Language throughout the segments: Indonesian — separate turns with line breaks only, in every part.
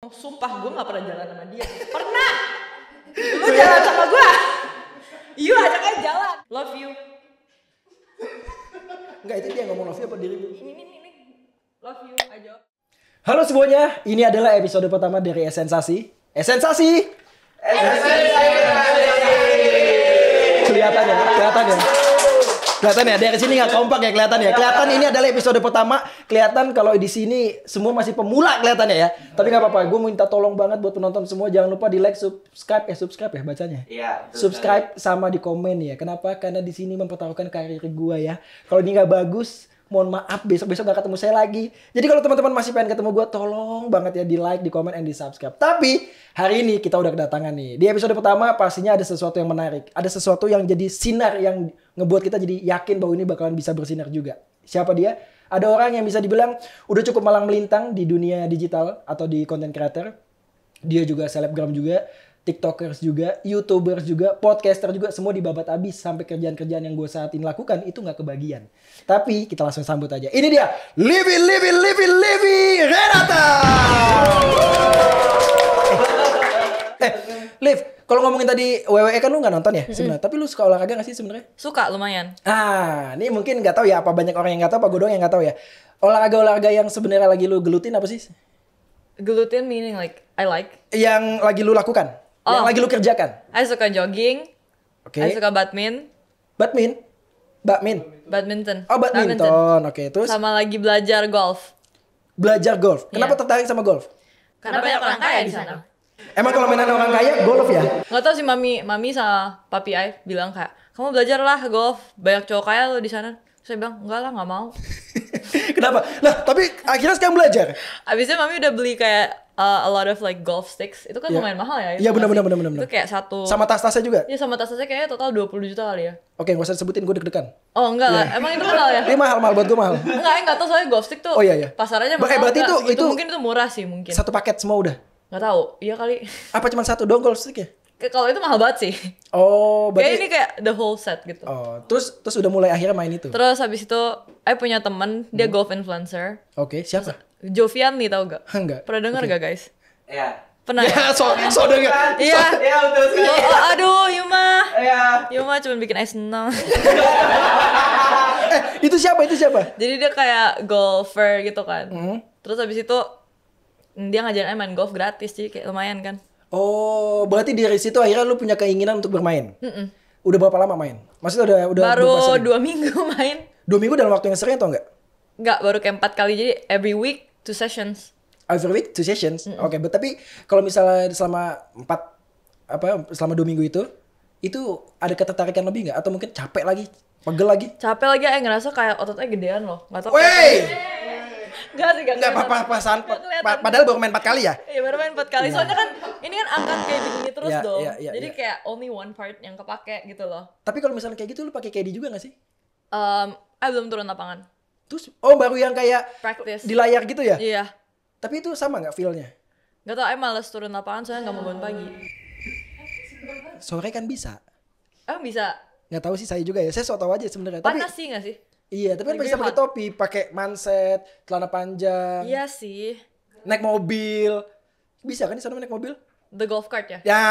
Oh sumpah gue gak pernah jalan sama dia. Pernah. Lu jalan sama gue. You ajak aja jalan. Love you.
Enggak, itu dia ngomong love you apa dirimu?
Ini. Love you aja.
Halo semuanya, ini adalah episode pertama dari Esensasi. Esensasi. Kelihatan ya, dari sini nggak kompak ya, kelihatan ya. Kelihatan ini adalah episode pertama. Kelihatan kalau di sini semua masih pemula kelihatannya ya. Tapi nggak apa-apa, gue minta tolong banget buat penonton semua, jangan lupa di like, subscribe ya bacanya.
Iya.
Subscribe sama di komen ya. Kenapa? Karena di sini mempertaruhkan karir gue ya. Kalau ini nggak bagus, mohon maaf, besok gak ketemu saya lagi. Jadi kalau teman-teman masih pengen ketemu gue, tolong banget ya di like, di komen, and di subscribe. Tapi hari ini kita udah kedatangan nih. Di episode pertama pastinya ada sesuatu yang menarik. Ada sesuatu yang jadi sinar yang ngebuat kita jadi yakin bahwa ini bakalan bisa bersinar juga. Siapa dia? Ada orang yang bisa dibilang udah cukup malang melintang di dunia digital atau di content creator. Dia juga selebgram juga. TikTokers juga, YouTubers juga, podcaster juga, semua dibabat abis sampai kerjaan-kerjaan yang gue saat ini lakukan itu nggak kebagian. Tapi kita langsung sambut aja. Ini dia, Livy Renata. Liv, kalau ngomongin tadi WWE kan lu nggak nonton ya sebenarnya. Tapi lu suka olahraga nggak sih sebenarnya?
Suka lumayan.
Ini mungkin nggak tahu ya, apa banyak orang yang nggak tahu, apa gue doang yang nggak tahu ya. Olahraga yang sebenarnya lagi lu gelutin apa sih?
Gelutin meaning like I like.
Yang lagi lu lakukan? Yang lagi lu kerjakan?
I suka jogging.
Oke.
I suka badminton.
Oh, badminton. Oke, terus
sama lagi belajar golf.
Belajar golf. Kenapa tertarik sama golf?
Karena banyak orang kaya di sana.
Emang kalau mainan orang kaya golf ya?
Nggak tahu sih, mami sama papi I bilang kayak, kamu belajarlah golf, banyak cowok kaya lo di sana. Saya bilang enggak lah, nggak mau.
Kenapa? Nah, tapi akhirnya sekarang belajar.
Abisnya mami udah beli kayak a lot of like golf sticks. Itu kan lumayan mahal ya.
Iya, benar.
Itu kayak satu.
Sama tas-tasnya juga?
Iya, sama tas-tasnya kayaknya total 20 juta kali ya.
Oke, nggak usah sebutin, gue deg-degan.
Oh enggak lah, emang itu mahal ya?
Ini mahal buat gue mahal.
Enggak tahu soalnya golf stick tuh.
Oh iya.
Pasarannya mahal.
Berarti itu
mungkin itu murah sih mungkin.
Satu paket semua udah?
Nggak tahu, iya kali.
Apa cuma satu doang golf stick ya?
Kalau itu mahal banget sih.
Oh, berarti
kayak ini kayak the whole set gitu.
Oh, terus udah mulai akhirnya main itu.
Terus habis itu, I punya teman, dia golf influencer.
Oke, siapa?
Jovian nih, tau gak?
Enggak.
Pernah denger gak guys?
Iya.
Pernah ya?
So denger.
Iya.
Iya, betul sekali.
Aduh, Yuma.
Iya.
Yuma cuma bikin I senang.
Itu siapa?
Jadi dia kayak golfer gitu kan. Terus habis itu dia ngajarin main golf gratis, jadi kayak lumayan kan.
Oh, berarti dari situ akhirnya lu punya keinginan untuk bermain. Udah berapa lama main? Maksudnya udah
baru
berapa
2 minggu main.
2 minggu dalam waktu yang sering atau enggak?
Enggak, baru kayak 4 kali, jadi every week 2 sessions.
Every week 2 sessions. Oke, tapi kalau misalnya selama 2 minggu itu ada ketertarikan lebih nggak? Atau mungkin capek lagi, pegel lagi?
Capek lagi, ngerasa kayak ototnya gedean loh. Nggak tahu.
Nggak apa-apa, padahal baru main 4 kali ya?
Iya, baru main 4 kali. Soalnya kan ini kan angkat kayak begini terus dong. Jadi kayak only one part yang kepake gitu loh.
Tapi kalau misalnya kayak gitu lu pakai KD juga nggak sih?
Belum turun lapangan.
Terus baru yang kayak
practice
di layar gitu ya?
Iya.
Tapi itu sama nggak feel-nya?
Nggak tau, males turun lapangan soalnya nggak mau bangun pagi.
Sore kan bisa?
Bisa.
Nggak tahu sih, saya juga ya. Saya so tau aja sebenarnya.
Panas sih nggak sih?
Iya, tapi kan bisa pakai topi, pakai manset, celana panjang.
Iya sih.
Naik mobil. Bisa kan di sana naik mobil?
The golf cart ya?
Ya.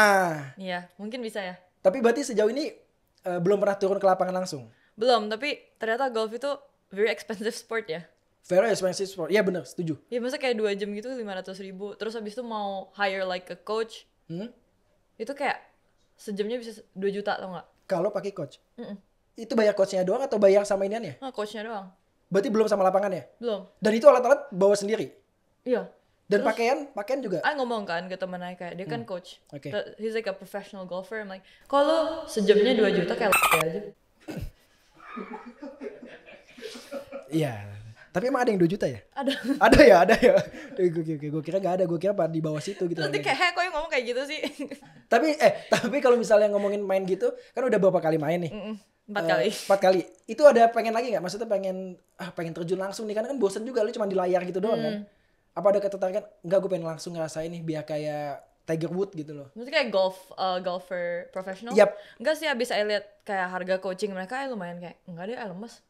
Iya, mungkin bisa ya.
Tapi berarti sejauh ini belum pernah turun ke lapangan langsung?
Belum, tapi ternyata golf itu very expensive sport ya.
Very expensive sport. Iya benar, setuju.
Iya, masa kayak 2 jam gitu 500.000. Terus habis itu mau hire like a coach. Itu kayak sejamnya bisa 2 juta tau gak?
Kalau pakai coach? Itu bayar coachnya doang atau bayar sama iniannya?
Coachnya doang.
Berarti belum sama lapangannya?
Belum.
Dan itu alat-alat bawa sendiri?
Iya.
Dan pakaian juga?
Ngomong kan ke temen kayak dia kan coach.
Okay.
He's like a professional golfer. I'm like, kalau sejamnya 2 juta kayak aja.
Iya. Tapi emang ada yang 2 juta ya?
Ada.
Ada ya. Gue kira nggak ada. Gue kira di bawah situ gitu.
Nanti kayak kok yang ngomong kayak gitu sih.
Tapi kalau misalnya ngomongin main gitu, kan udah berapa kali main nih?
4 kali.
4 kali. Itu ada pengen lagi nggak? Maksudnya pengen terjun langsung nih, karena kan bosen juga lu cuma di layar gitu doang kan? Apa ada ketertarikan? Enggak, gue pengen langsung ngerasain nih biar kayak Tiger Woods gitu loh.
Maksudnya kayak golfer profesional?
Yap.
Enggak sih, abis saya lihat kayak harga coaching mereka lumayan kayak enggak deh, lemes.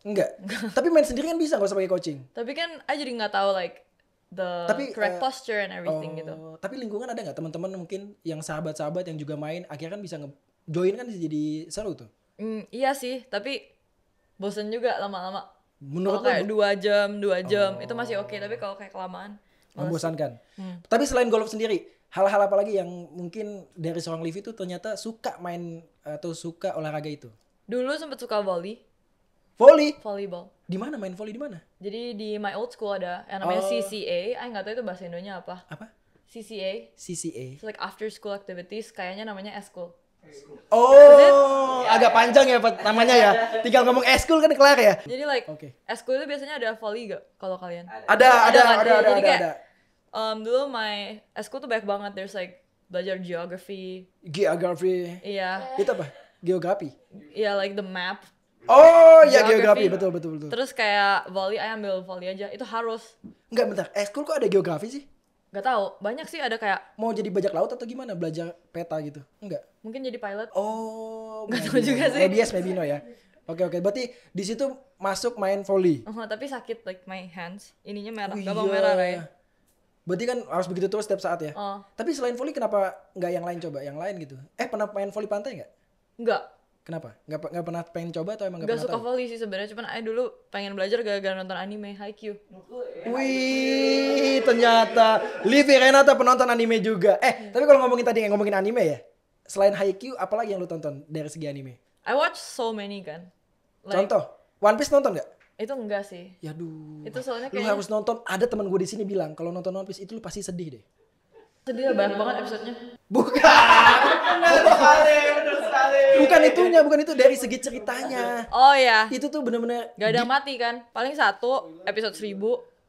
Enggak. Tapi main sendiri kan bisa, gak usah pakai coaching.
Tapi kan I jadi nggak tahu like the correct posture and everything gitu.
Tapi lingkungan ada nggak teman-teman mungkin yang sahabat-sahabat yang juga main akhirnya kan bisa join kan jadi seru tuh.
Iya sih, tapi bosen juga lama-lama.
Menurut
kalau kayak 2 jam itu masih oke, tapi kalau kayak kelamaan
membosankan. Tapi selain golf sendiri, hal-hal apa lagi yang mungkin dari seorang Livi tuh ternyata suka main atau suka olahraga itu?
Dulu sempet suka volleyball.
Di mana main volley di mana?
Jadi di my old school ada yang namanya CCA. Nggak tahu itu bahasa Indonya apa. CCA. It's like after school activities, kayaknya namanya eskul.
Agak panjang ya namanya ya. Tinggal ngomong eskul kan kelar ya.
Jadi like eskul itu biasanya ada volley gak kalau kalian?
Ada.
Jadi kayak dulu my eskul tuh banyak banget. There's like belajar geography. Iya.
Itu apa? Geografi.
Iya, like the map.
Geografi betul.
Terus kayak volley, ambil volley aja. Itu harus.
Enggak, bentar. Eskul kok ada geografi sih?
Gak tahu, banyak sih ada kayak.
Mau jadi bajak laut atau gimana? Belajar peta gitu? Enggak.
Mungkin jadi pilot.
Gak tahu
juga sih.
Maybe no ya. Oke. Berarti di situ masuk main volley.
Tapi sakit like my hands. Ininya merah, gampang merah ya.
Berarti kan harus begitu terus setiap saat ya. Tapi selain volley kenapa nggak yang lain coba? Yang lain gitu. Pernah main volley pantai nggak?
Enggak.
Kenapa? Nggak pernah pengen coba atau emang nggak pernah
suka volley sih sebenarnya, cuman dulu pengen belajar gara-gara nonton anime Haikyuu.
Wih, ternyata Livi Renata penonton anime juga. Tapi kalau ngomongin anime ya, selain Haikyuu apalagi yang lu tonton dari segi anime?
I watch so many kan.
Like, contoh, One Piece nonton nggak?
Itu enggak sih.
Yaduh.
Itu soalnya
kayak lu harus nonton. Ada teman gue di sini bilang kalau nonton One Piece itu lu pasti sedih deh.
Sedih banyak banget episodenya.
Bukan bukan itu dari segi ceritanya.
Oh ya.
Itu tuh bener-bener
gak ada yang mati kan. Paling 1 episode 1000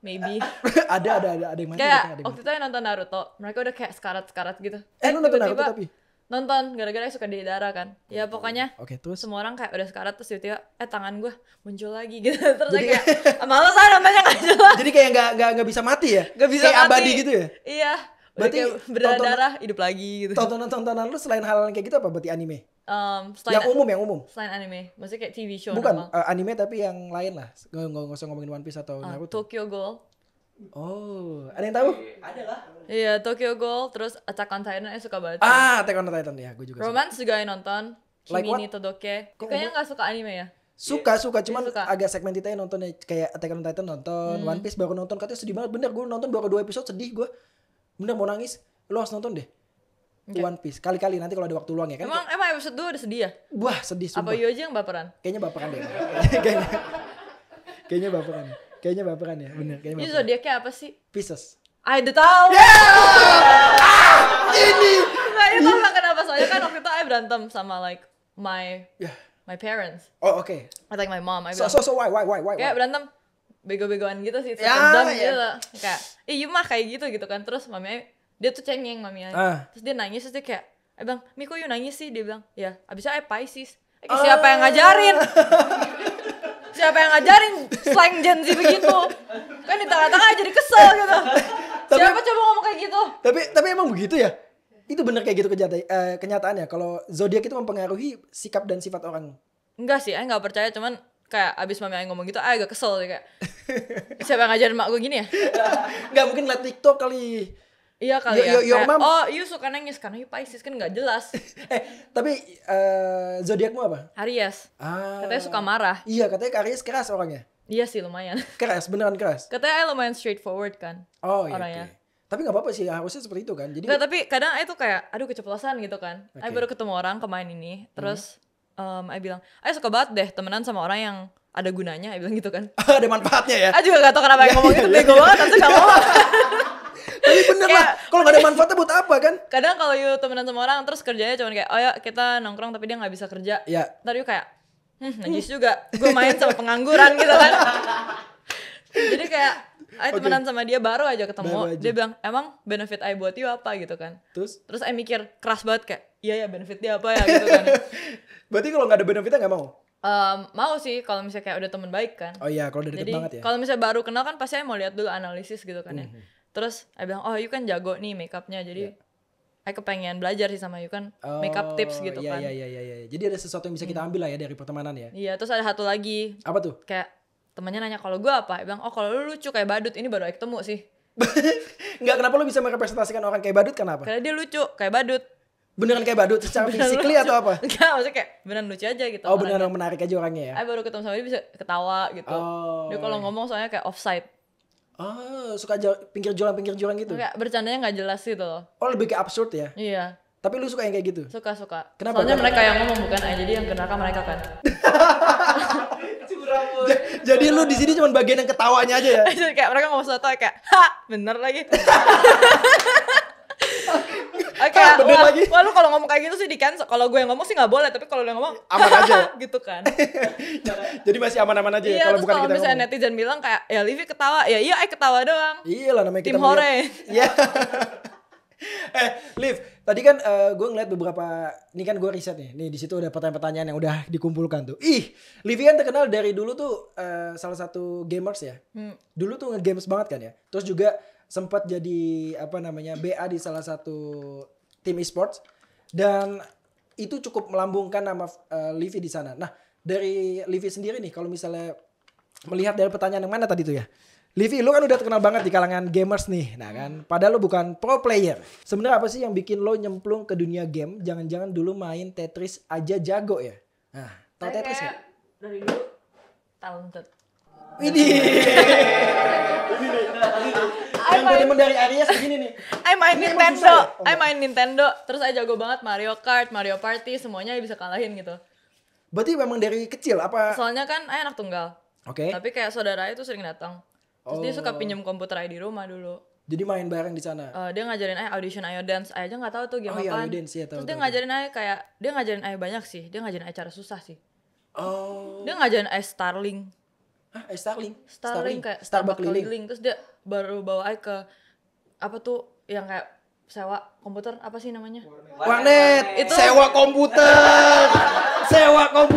maybe.
ada yang mati.
Kayak waktu itu yang nonton Naruto, mereka udah kayak sekarat-sekarat gitu.
Lu nonton Naruto tapi?
Nonton, gara-gara suka Deidara kan. Ya pokoknya
terus?
Semua orang kayak udah sekarat, terus tiba-tiba tangan gue muncul lagi gitu. Terus kayak males nontonnya gak jelas.
Jadi kayak gak bisa mati ya?
Gak bisa
kayak
mati.
abadi gitu ya?
Iya. Berarti berdarah hidup lagi gitu.
Tontonan lu selain hal kayak gitu apa berarti anime?
Yang
umum.
Selain anime, maksudnya kayak TV show.
Bukan anime tapi yang lain lah. Nggak usah ngomongin One Piece atau Naruto.
Tokyo Ghoul.
Ada yang tahu?
Ada lah.
Iya, Tokyo Ghoul, terus Attack on Titan suka banget.
Attack on Titan ya, gue juga.
Romance juga yang nonton. Kimi ni Todoke. Kayaknya nggak suka anime ya?
Suka, cuman agak segmen kita nontonnya kayak Attack on Titan nonton, One Piece baru nonton, katanya sedih banget. Bener, gue nonton baru 2 episode sedih gue. Bener mau nangis. Lo harus nonton deh. One Piece. Kali-kali nanti kalau ada waktu luang ya kan.
Emang episode 2 udah sedih ya?
Wah, sedih sumpah.
Apa Yoji yang baperan?
Kayaknya baperan deh. Kayaknya baperan ya. Bener, kayaknya baperan.
Ini zodiaknya apa sih?
Pisces.
Udah tahu.
Ini.
Nah, itu tau kenapa? Soalnya kan waktu itu berantem sama like my parents.
Oke.
I like my mom.
So why?
Kayak berantem bego-begoan gitu sih,
ya,
gitu. Kayak, you mah kayak gitu kan. Terus maminya, dia tuh cengeng maminya. Terus dia nangis, terus dia kayak, bang, Miko you nangis sih? Dia bilang, ya, abisnya Pisces. Siapa yang ngajarin? Siapa yang ngajarin slang Gen Z begitu? Kan di tengah-tengah jadi kesel gitu. Siapa coba ngomong kayak gitu?
Tapi emang begitu ya? Itu bener kayak gitu kenyataannya. Kalau zodiak itu mempengaruhi sikap dan sifat orang.
Enggak sih, nggak percaya. Cuman kayak abis mami ngomong gitu, agak kesel kayak. Siapa yang ngajarin mak gue gini ya?
Nggak mungkin liat TikTok kali.
Iya kali ya.
Kayak,
you suka nangis karena you Pisces kan nggak jelas.
Tapi zodiakmu apa?
Aries. Katanya suka marah.
Iya, katanya Aries keras orangnya.
Iya sih lumayan.
Keras, beneran keras.
Katanya lumayan straightforward kan. Orangnya.
Okay. Tapi nggak apa-apa sih, harusnya seperti itu kan. Jadi.
Nggak, tapi kadang itu kayak, aduh keceplosan gitu kan. Okay. Baru ketemu orang kemarin ini, terus bilang, suka banget deh temenan sama orang yang ada gunanya, bilang gitu kan.
Ada manfaatnya ya.
Juga gak tau kenapa yang ngomong itu bego banget, tapi gak ngomong.
Tapi bener lah, kalau gak ada manfaatnya buat apa kan?
Kadang kalau you temenan sama orang terus kerjanya cuma kayak, ya kita nongkrong tapi dia gak bisa kerja.
Iya.
Ntar you kayak, najis juga, gue main sama pengangguran gitu kan. Jadi kayak, temenan sama dia baru aja ketemu, dia bilang, emang benefit I buat you apa gitu kan. Terus I mikir keras banget kayak, iya ya benefit dia apa ya gitu kan.
Berarti kalau gak ada benefitnya gak mau?
Mau sih kalau misalnya kayak udah temen baik kan.
Oh iya, kalau udah deket banget ya.
Kalau misalnya baru kenal kan pasti mau lihat dulu analisis gitu kan ya. Terus I bilang, you kan jago nih makeupnya, jadi I kepengen belajar sih sama you kan makeup tips gitu kan.
Iya. Jadi ada sesuatu yang bisa kita ambil lah ya dari pertemanan ya.
Iya, terus ada satu lagi.
Apa tuh?
Kayak temennya nanya kalau gue apa, I bilang, kalau lu lucu kayak badut, ini baru I ketemu sih.
Enggak, kenapa lu bisa merepresentasikan orang kayak badut, kenapa?
Karena dia lucu, kayak badut.
Beneran kayak badut secara physically atau apa?
Enggak, maksudnya kayak beneran lucu aja gitu.
Oh, beneran menarik aja orangnya ya?
Baru ketemu sama dia bisa ketawa gitu. Dia kalau ngomong soalnya kayak offside.
Oh, suka pinggir jurang gitu?
Kayak bercandanya gak jelas gitu loh.
Oh, lebih ke absurd ya?
Iya.
Tapi lu suka yang kayak gitu?
Suka.
Kenapa?
Soalnya mereka yang ngomong bukan jadi yang kenaka mereka kan.
Jadi lu di sini cuma bagian yang ketawanya aja ya?
Jadi kayak mereka ngomong sesuatu kayak, bener lagi. Oke, wah lu kalau ngomong kayak gitu sih di cancel. Kalau gue yang ngomong sih nggak boleh, tapi kalau lu yang ngomong
aman aja
gitu kan.
Jadi masih aman-aman aja ya
kalau bukan kita ngomong. Iya, misalnya netizen bilang kayak ya Livi ketawa, ya iya ketawa doang.
Iya lah namanya
kita Tim Hore.
Iya. Liv, tadi kan gue ngeliat beberapa, ini kan gue riset nih di situ ada pertanyaan-pertanyaan yang udah dikumpulkan tuh. Livi kan terkenal dari dulu tuh salah satu gamers ya. Dulu tuh nge-games banget kan ya. Terus juga sempat jadi BA di salah satu tim e-sports dan itu cukup melambungkan nama Livi di sana. Nah, dari Livi sendiri nih kalau misalnya melihat dari pertanyaan yang mana tadi tuh ya. Livi, lu kan udah terkenal banget di kalangan gamers nih, nah kan. Padahal lu bukan pro player. Sebenarnya apa sih yang bikin lo nyemplung ke dunia game? Jangan-jangan dulu main Tetris aja jago ya? Nah, tau Tetris nggak?
Dari dulu talented.
Ini temen dari Aries begini nih.
main Nintendo. Terus I jago banget Mario Kart, Mario Party, semuanya bisa kalahin gitu.
Berarti memang dari kecil apa?
Soalnya kan I anak tunggal.
Oke.
Tapi kayak saudara itu sering datang. Terus dia suka pinjam komputer I di rumah dulu.
Jadi main bareng di sana.
Dia ngajarin Audition Ayo Dance. I aja nggak tahu tuh game apaan.
Iya, ya,
terus dia ngajarin dia ngajarin banyak sih. Dia ngajarin cara susah sih. Dia ngajarin Starling.
Hah, Starling?
Starling kayak Starbucks keliling. Terus dia baru bawa ke apa tuh yang kayak sewa komputer, apa sih namanya?
Warnet. Itu sewa komputer. Sewa dong.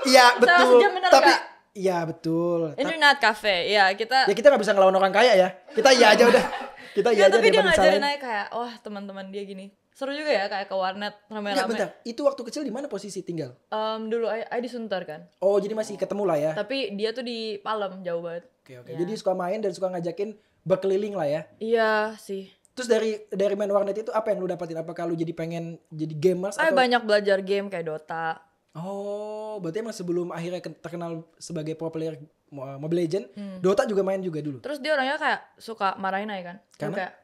Iya, betul. Tapi iya betul.
Internet cafe, ya kita.
Ya kita nggak bisa ngelawan orang kaya ya. Kita iya aja udah. Kita iya aja.
Tapi dia ngajarin kayak, wah teman-teman dia gini. Seru juga ya kayak ke warnet rame-rame.
Ya bentar, itu waktu kecil di mana posisi tinggal?
Dulu I di Sunter kan.
Oh jadi masih ketemu lah ya.
Tapi dia tuh di Palem, jauh banget.
Oke. Ya. Jadi suka main dan suka ngajakin berkeliling lah ya.
Iya sih.
Terus dari main warnet itu apa yang lu dapatin? Apakah lu jadi pengen jadi gamers
atau? Banyak belajar game kayak Dota.
Oh, berarti emang sebelum akhirnya terkenal sebagai pro player Mobile Legends, Dota juga main juga dulu.
Terus dia orangnya kayak suka marahin aja kan. Karena? Kayak,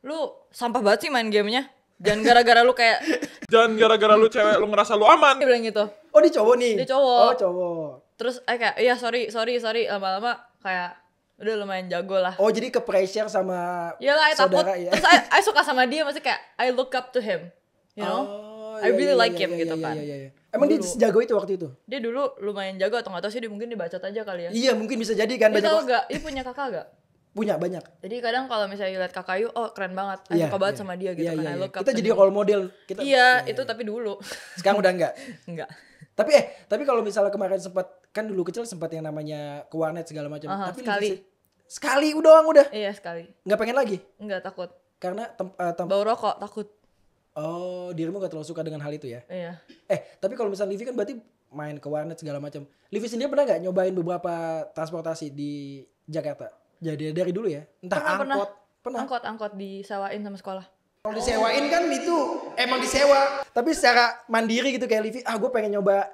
lu sampah banget sih main gamenya. Jangan gara-gara lu kayak
jangan gara-gara lu cewek lu ngerasa lu aman.
Dia bilang gitu.
Oh, dia cowok nih.
Dia cowok.
Oh, cowok.
Terus kayak iya sorry lama-lama kayak udah lumayan jago lah.
Oh, jadi ke pressure sama
yalah,
saudara
takut.
ya.
Terus I suka sama dia, maksudnya kayak I look up to him. You know? I really like him gitu kan.
Iya. Emang dulu, dia sejago itu waktu itu?
Dia dulu lumayan jago atau nggak tahu sih, dia mungkin dibacot aja kali ya.
Iya, mungkin bisa jadi kan.
Dia tau gak? Dia punya kakak gak?
Punya banyak.
Jadi kadang kalau misalnya lihat kakak oh keren banget. Suka banget sama dia gitu kan. I look up
kita jadi role model.
Itu tapi dulu.
Sekarang udah enggak?
Enggak.
Tapi kalau misalnya kemarin kan dulu kecil sempat yang namanya ke warnet segala macam. Tapi sekali doang udah.
Iya, sekali.
Enggak pengen lagi?
Enggak, takut.
Karena
bau rokok, takut.
Oh, dirimu gak terlalu suka dengan hal itu ya?
Iya.
Tapi kalau misalnya Livi kan berarti main ke warnet segala macam. Livi sendiri pernah gak nyobain beberapa transportasi di Jakarta? Jadi dari dulu ya? Entah angkot. Pernah?
Angkot disewain sama sekolah.
Kalau disewain kan itu emang disewa. Tapi secara mandiri gitu kayak Livi, gue pengen nyoba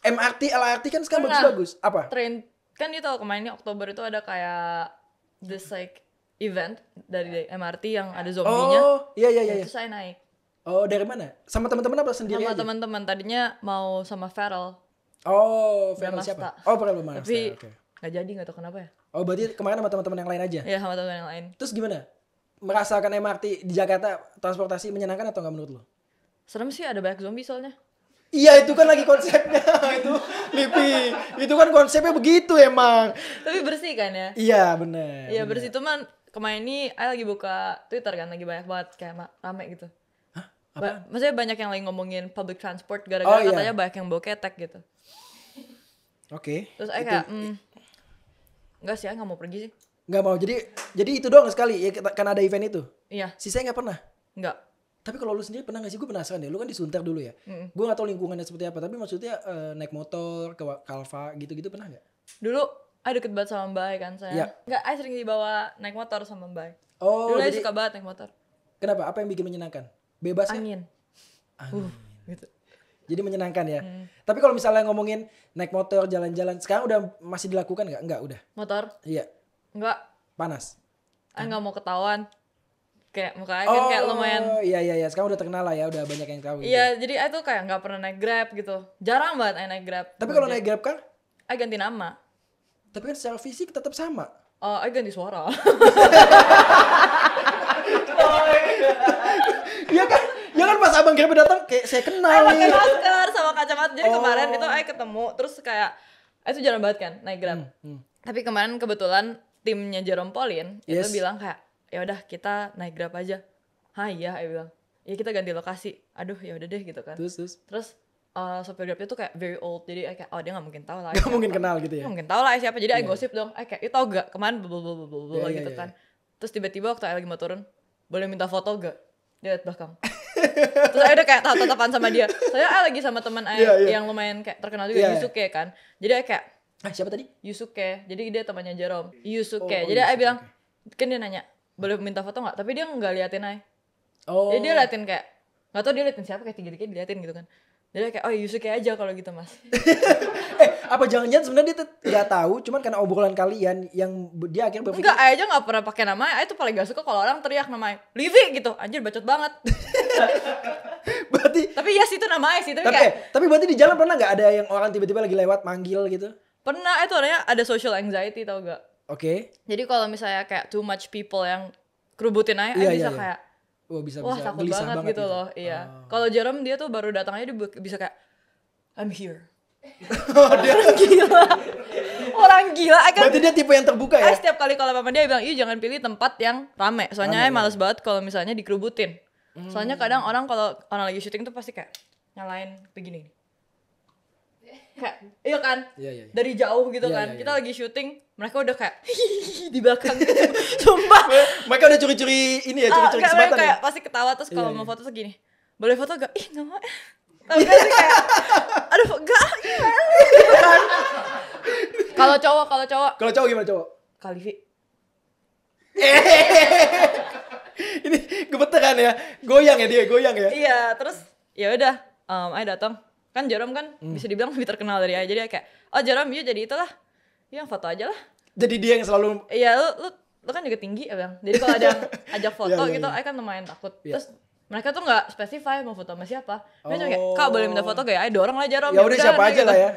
MRT, LRT kan sekarang bagus-bagus. Apa?
Train, kan dia tahu kemarin Oktober itu ada kayak this like event dari MRT yang ada zombinya.
Oh, iya.
Terus saya naik.
Oh, dari mana? Sama teman-teman apa sendiri
sama
aja? Sama
teman-teman. Tadinya mau sama Farrell.
Oh, Farrell siapa? Oh, Farrell Bramasta.
Tapi nggak jadi, nggak tahu kenapa ya.
Oh, berarti kemarin sama teman-teman yang lain aja?
Iya, sama teman yang lain.
Terus gimana? Merasakan MRT di Jakarta transportasi menyenangkan atau nggak menurut lo?
Serem sih, ada banyak zombie soalnya.
Iya, itu kan lagi konsepnya. Itu Lipi, itu kan konsepnya begitu emang.
Tapi bersih kan ya?
Iya, bener.
Iya, bersih. Cuman kemarin ini I lagi buka Twitter kan, lagi banyak banget kayak rame gitu.
Hah? Apa?
Maksudnya banyak yang lagi ngomongin public transport gara-gara katanya banyak yang bawa ketek gitu.
Oke.
Terus kayak enggak sih, nggak mau pergi sih.
Nggak mau. Jadi itu doang sekali ya, kan ada event itu.
Iya.
Sisanya nggak pernah.
Nggak.
Tapi kalau lu sendiri pernah nggak sih? Gue penasaran deh. Lu kan di Sunter dulu ya. Gue nggak tahu lingkungannya seperti apa. Tapi maksudnya naik motor ke Kalva gitu-gitu pernah nggak?
Dulu Ay deket banget sama Mbak kan saya.
Iya.
Enggak, Ay sering dibawa naik motor sama Mbak.
Oh,
Dulu Ay
jadi
suka banget naik motor.
kenapa? Apa yang bikin menyenangkan? Bebas kan?
Angin. Gitu.
Jadi menyenangkan ya. Tapi kalau misalnya ngomongin naik motor, jalan-jalan, sekarang udah masih dilakukan nggak? Enggak, udah.
Motor?
Iya,
Enggak.
panas.
Ay nggak mau ketahuan. Kayak muka Ay kan kayak lumayan.
Iya. Sekarang udah terkenal lah ya, udah banyak yang tahu. Gitu.
Iya, jadi Ay tuh kayak nggak pernah naik Grab gitu. Jarang banget Ay naik Grab.
Tapi kalau naik Grab kan,
Ay ganti nama.
tapi kan secara fisik tetap sama.
Oh, Ay ganti suara.
Iya kan pas abang Grab datang kayak saya kenal
Pakai
nih.
masker sama kacamata. Jadi kemarin itu Ay ketemu terus kayak Ay tuh jarang banget kan naik Grab. Tapi kemarin kebetulan timnya Jerome Pauline itu bilang kayak ya udah kita naik Grab aja. Hah iya, Ay bilang. Ya kita ganti lokasi. Aduh ya udah deh gitu kan. Terus sopir Grabnya tuh kayak very old. Jadi Ay kayak dia nggak mungkin tahu lah.
Gak mungkin kenal gitu ya.
Nggak mungkin tahu lah Ay siapa. Jadi Ay gosip dong. Ay kayak itu tau gak kemarin blablabla gitu kan. Terus tiba-tiba waktu Ay lagi mau turun, boleh minta foto gak? Dia liat belakang. Terus Ay udah kayak tatapan sama dia. Soalnya Ay lagi sama teman Ay yang lumayan kayak terkenal juga, Yusuke kan. Jadi Ay kayak
siapa tadi?
Yusuke. Jadi dia temannya Jerome. Yusuke. Jadi Ay bilang, kan dia nanya, boleh minta foto gak? Tapi dia nggak liatin Ay. Jadi dia liatin kayak, gak tau dia liatin siapa, kayak tiga-tiga diliatin gitu kan. Jadi kayak, oh Yusuke aja kalau gitu mas.
Apa jangan-jangan sebenarnya dia tuh nggak tahu, cuman karena obrolan kalian yang dia akhirnya berpikir.
Enggak, Ay aja gak pernah pakai nama Ay tuh paling gak suka kalau orang teriak namanya Livi gitu. Anjir bacot banget.
Berarti.
Tapi yes itu nama Ay sih.
Tapi berarti di jalan pernah nggak ada yang orang tiba-tiba lagi lewat manggil gitu?
Pernah, itu adanya ada social anxiety tau gak?
Oke.
Jadi kalau misalnya kayak too much people yang kerubutin Ay, Ay bisa kayak wah takut banget gitu loh. Iya. Kalau Jerome dia tuh baru datang aja dia bisa kayak I'm here. Orang gila.
Berarti dia tipe yang terbuka ya?
Setiap kali kalau sama dia bilang, jangan pilih tempat yang rame. Soalnya males banget kalau misalnya dikerubutin. Soalnya kadang orang kalau orang lagi syuting tuh pasti kayak nyalain begini. Kayak, iya kan?
Iya.
Dari jauh gitu kan. Kita lagi syuting, mereka udah kayak di belakang gitu. Sumpah.
Mereka udah curi-curi ini ya, curi-curi kesempatan
kayak pasti ketawa terus kalau mau foto tuh gini. Boleh foto gak? Ih gak mau. Tau gak sih kayak, aduh gak gimana gitu kan. Kalau cowok
gimana cowok?
Kalivi.
Ini gemeteran ya, goyang ya.
Iya, terus ya udah, Ay datang. Kan Jerome kan bisa dibilang lebih terkenal dari Ay. Jadi kayak, oh Jerome yuk jadi itulah. Ya foto aja lah.
Jadi dia yang selalu.
Iya, lu kan juga tinggi ya bang. Jadi kalau ada yang ajak foto gitu, Ay kan lumayan takut. Terus mereka tuh nggak spesify mau foto sama siapa. Mereka cuma kayak, kak boleh minta foto gak ya? Ay dorong lah Jerome.
Ya udah siapa aja
gitu.
lah ya.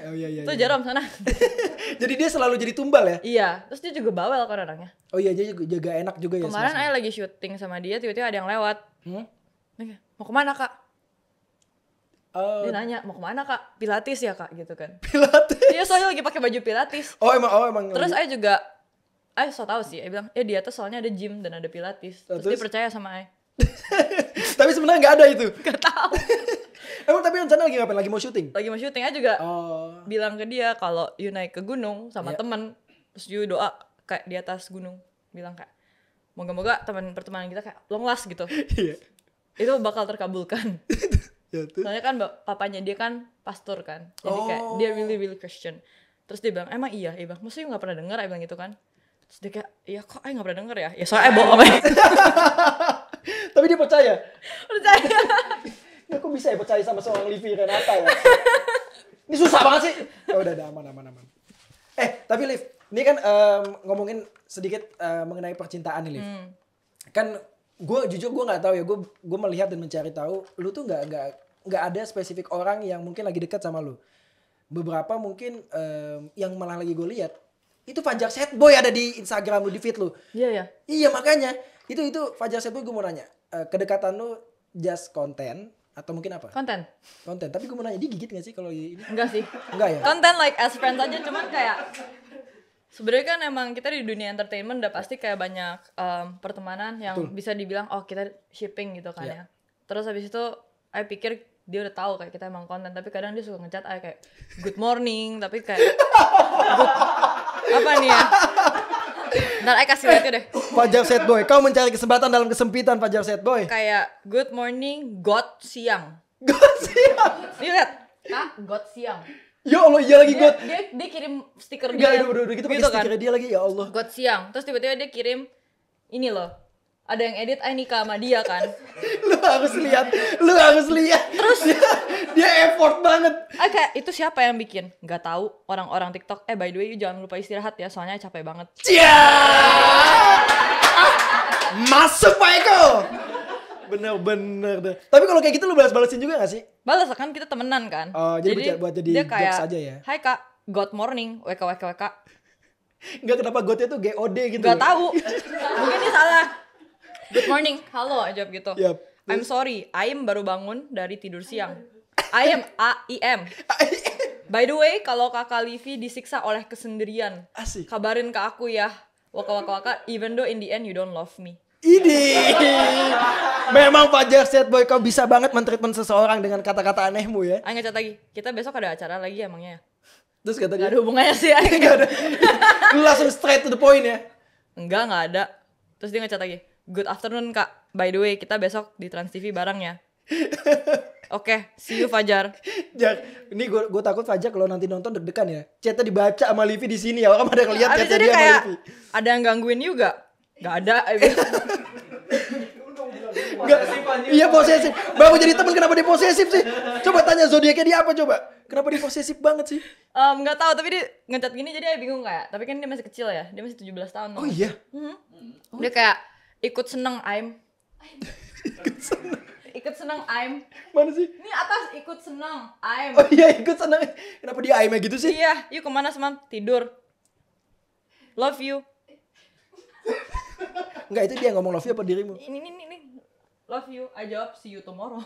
Tuh Jerome sana.
Jadi dia selalu jadi tumbal ya?
Iya, terus dia juga bawel kan orangnya.
Oh iya, dia juga enak juga ya.
Kemarin Ay lagi syuting sama dia, tiba-tiba ada yang lewat. Mau kemana kak? Dia nanya, mau kemana kak? Pilates ya kak? Gitu kan.
Pilates?
Dia soalnya lagi pakai baju Pilates.
Oh emang.
Terus Ay juga, Ay so tau sih, Ay bilang, di atas soalnya ada gym dan ada Pilates. Terus dia percaya sama Ay.
Tapi sebenarnya nggak ada itu.
Gak tahu.
Emang tapi rencana lagi ngapain? Lagi mau syuting?
Lagi mau syuting aja juga bilang ke dia kalau you naik ke gunung sama temen, terus you doa kayak di atas gunung, bilang kayak moga-moga teman pertemanan kita kayak long last gitu.
Iya.
Itu bakal terkabulkan.
Ya,
soalnya kan papanya dia kan pastor kan, jadi kayak dia really Christian. Terus dia bilang emang iya bang, mesti you nggak pernah dengar, Ay bilang gitu kan. Terus dia kayak iya kok Ay nggak pernah denger ya soalnya Ay bohong.
Tapi dia percaya.
Ya
kok bisa ya percaya sama seorang Livi Renata ya? Ini susah banget sih. Oh udah aman. Tapi Liv, ini kan ngomongin sedikit mengenai percintaan nih Liv. Kan gue jujur gue nggak tahu ya, gue melihat dan mencari tahu, lu tuh nggak ada spesifik orang yang mungkin lagi dekat sama lu. Beberapa mungkin yang malah lagi gue lihat itu Fajar Sad Boy ada di Instagram lu, di feed lu.
Iya.
Iya makanya itu Fajar Sad Boy gue mau nanya, kedekatan lu just konten atau mungkin apa? Konten. Tapi gue mau nanya, dia gigit gak sih kalau ini?
Enggak sih.
Enggak ya?
Konten like as friends aja, cuman kayak sebenarnya kan emang kita di dunia entertainment udah pasti kayak banyak pertemanan yang bisa dibilang kita shipping gitu kan ya. Terus habis itu I pikir dia udah tahu kayak kita emang konten, tapi kadang dia suka ngechat I kayak good morning, tapi kayak apa nih ya? Ntar I kasih lihat deh.
Fajar Sad Boy, kau mencari kesempatan dalam kesempitan Fajar Sad Boy.
Kayak good morning, God siang.
God siang.
Lihat, Kak, God siang.
Ya Allah, iya lagi God.
Dia kirim stiker
Enggak,
dia.
udah gitu pakai
gitu kan.
stiker dia lagi, ya Allah.
God siang. Terus tiba-tiba dia kirim ini loh. Ada yang edit nikah sama dia kan.
Lu harus lihat. Terus dia effort banget.
Kayak itu siapa yang bikin? Nggak tahu, orang-orang TikTok. By the way, jangan lupa istirahat ya, soalnya capek banget.
Cia! Masuk Pak Eko. Bener deh. Tapi kalau kayak gitu lu balas-balasin juga gak sih?
Balas kan, kita temenan kan.
Oh, jadi buat jadi
dia
jokes aja ya?
Hai kak, good morning, WK.
Enggak, kenapa gue tuh GOD gitu?
Gak tahu. Mungkin dia salah. Good morning, halo aja gitu.
Yep.
I'm sorry, Aim baru bangun dari tidur siang. I am. By the way, kalau kakak Livi disiksa oleh kesendirian,
Asik.
kabarin ke aku ya. Waka, even though in the end you don't love me.
Ini memang Fajar Sad Boy, kau bisa banget mentreatment seseorang dengan kata-kata anehmu ya.
Ngecat lagi, kita besok ada acara lagi emangnya.
Terus kata
Gak
dia,
ada hubungannya sih.
Gak ada. Lu langsung straight to the point ya.
Gak ada. Terus dia ngecat lagi, good afternoon kak, by the way kita besok di Trans TV bareng ya. Oke, see you Fajar.
Jar, ini gue takut Fajar kalau nanti nonton deg-degan ya. Chatnya dibaca sama Livi di sini ya. Orang pada ngeliat
Abis
chatnya
itu
dia sama
kayak
Livi.
ada yang gangguin juga. Gak ada.
Enggak, iya posesif. Baru jadi temen kenapa dia posesif sih? Coba tanya zodiaknya dia apa coba? Kenapa dia posesif banget sih?
Nggak tahu, tapi dia ngecat gini jadi saya bingung kayak. Tapi kan dia masih kecil ya, dia masih 17 tahun.
Oh iya.
Dia kayak ikut seneng Aim. Ikut seneng Aim.
Mana sih?
Ini atas ikut seneng Aim.
Oh iya, ikut seneng. Kenapa dia aimnya gitu sih?
Iya, yuk kemana semalam? Tidur. Love you.
Enggak, itu dia ngomong love you apa dirimu?
Ini. Love you. I jawab see you tomorrow.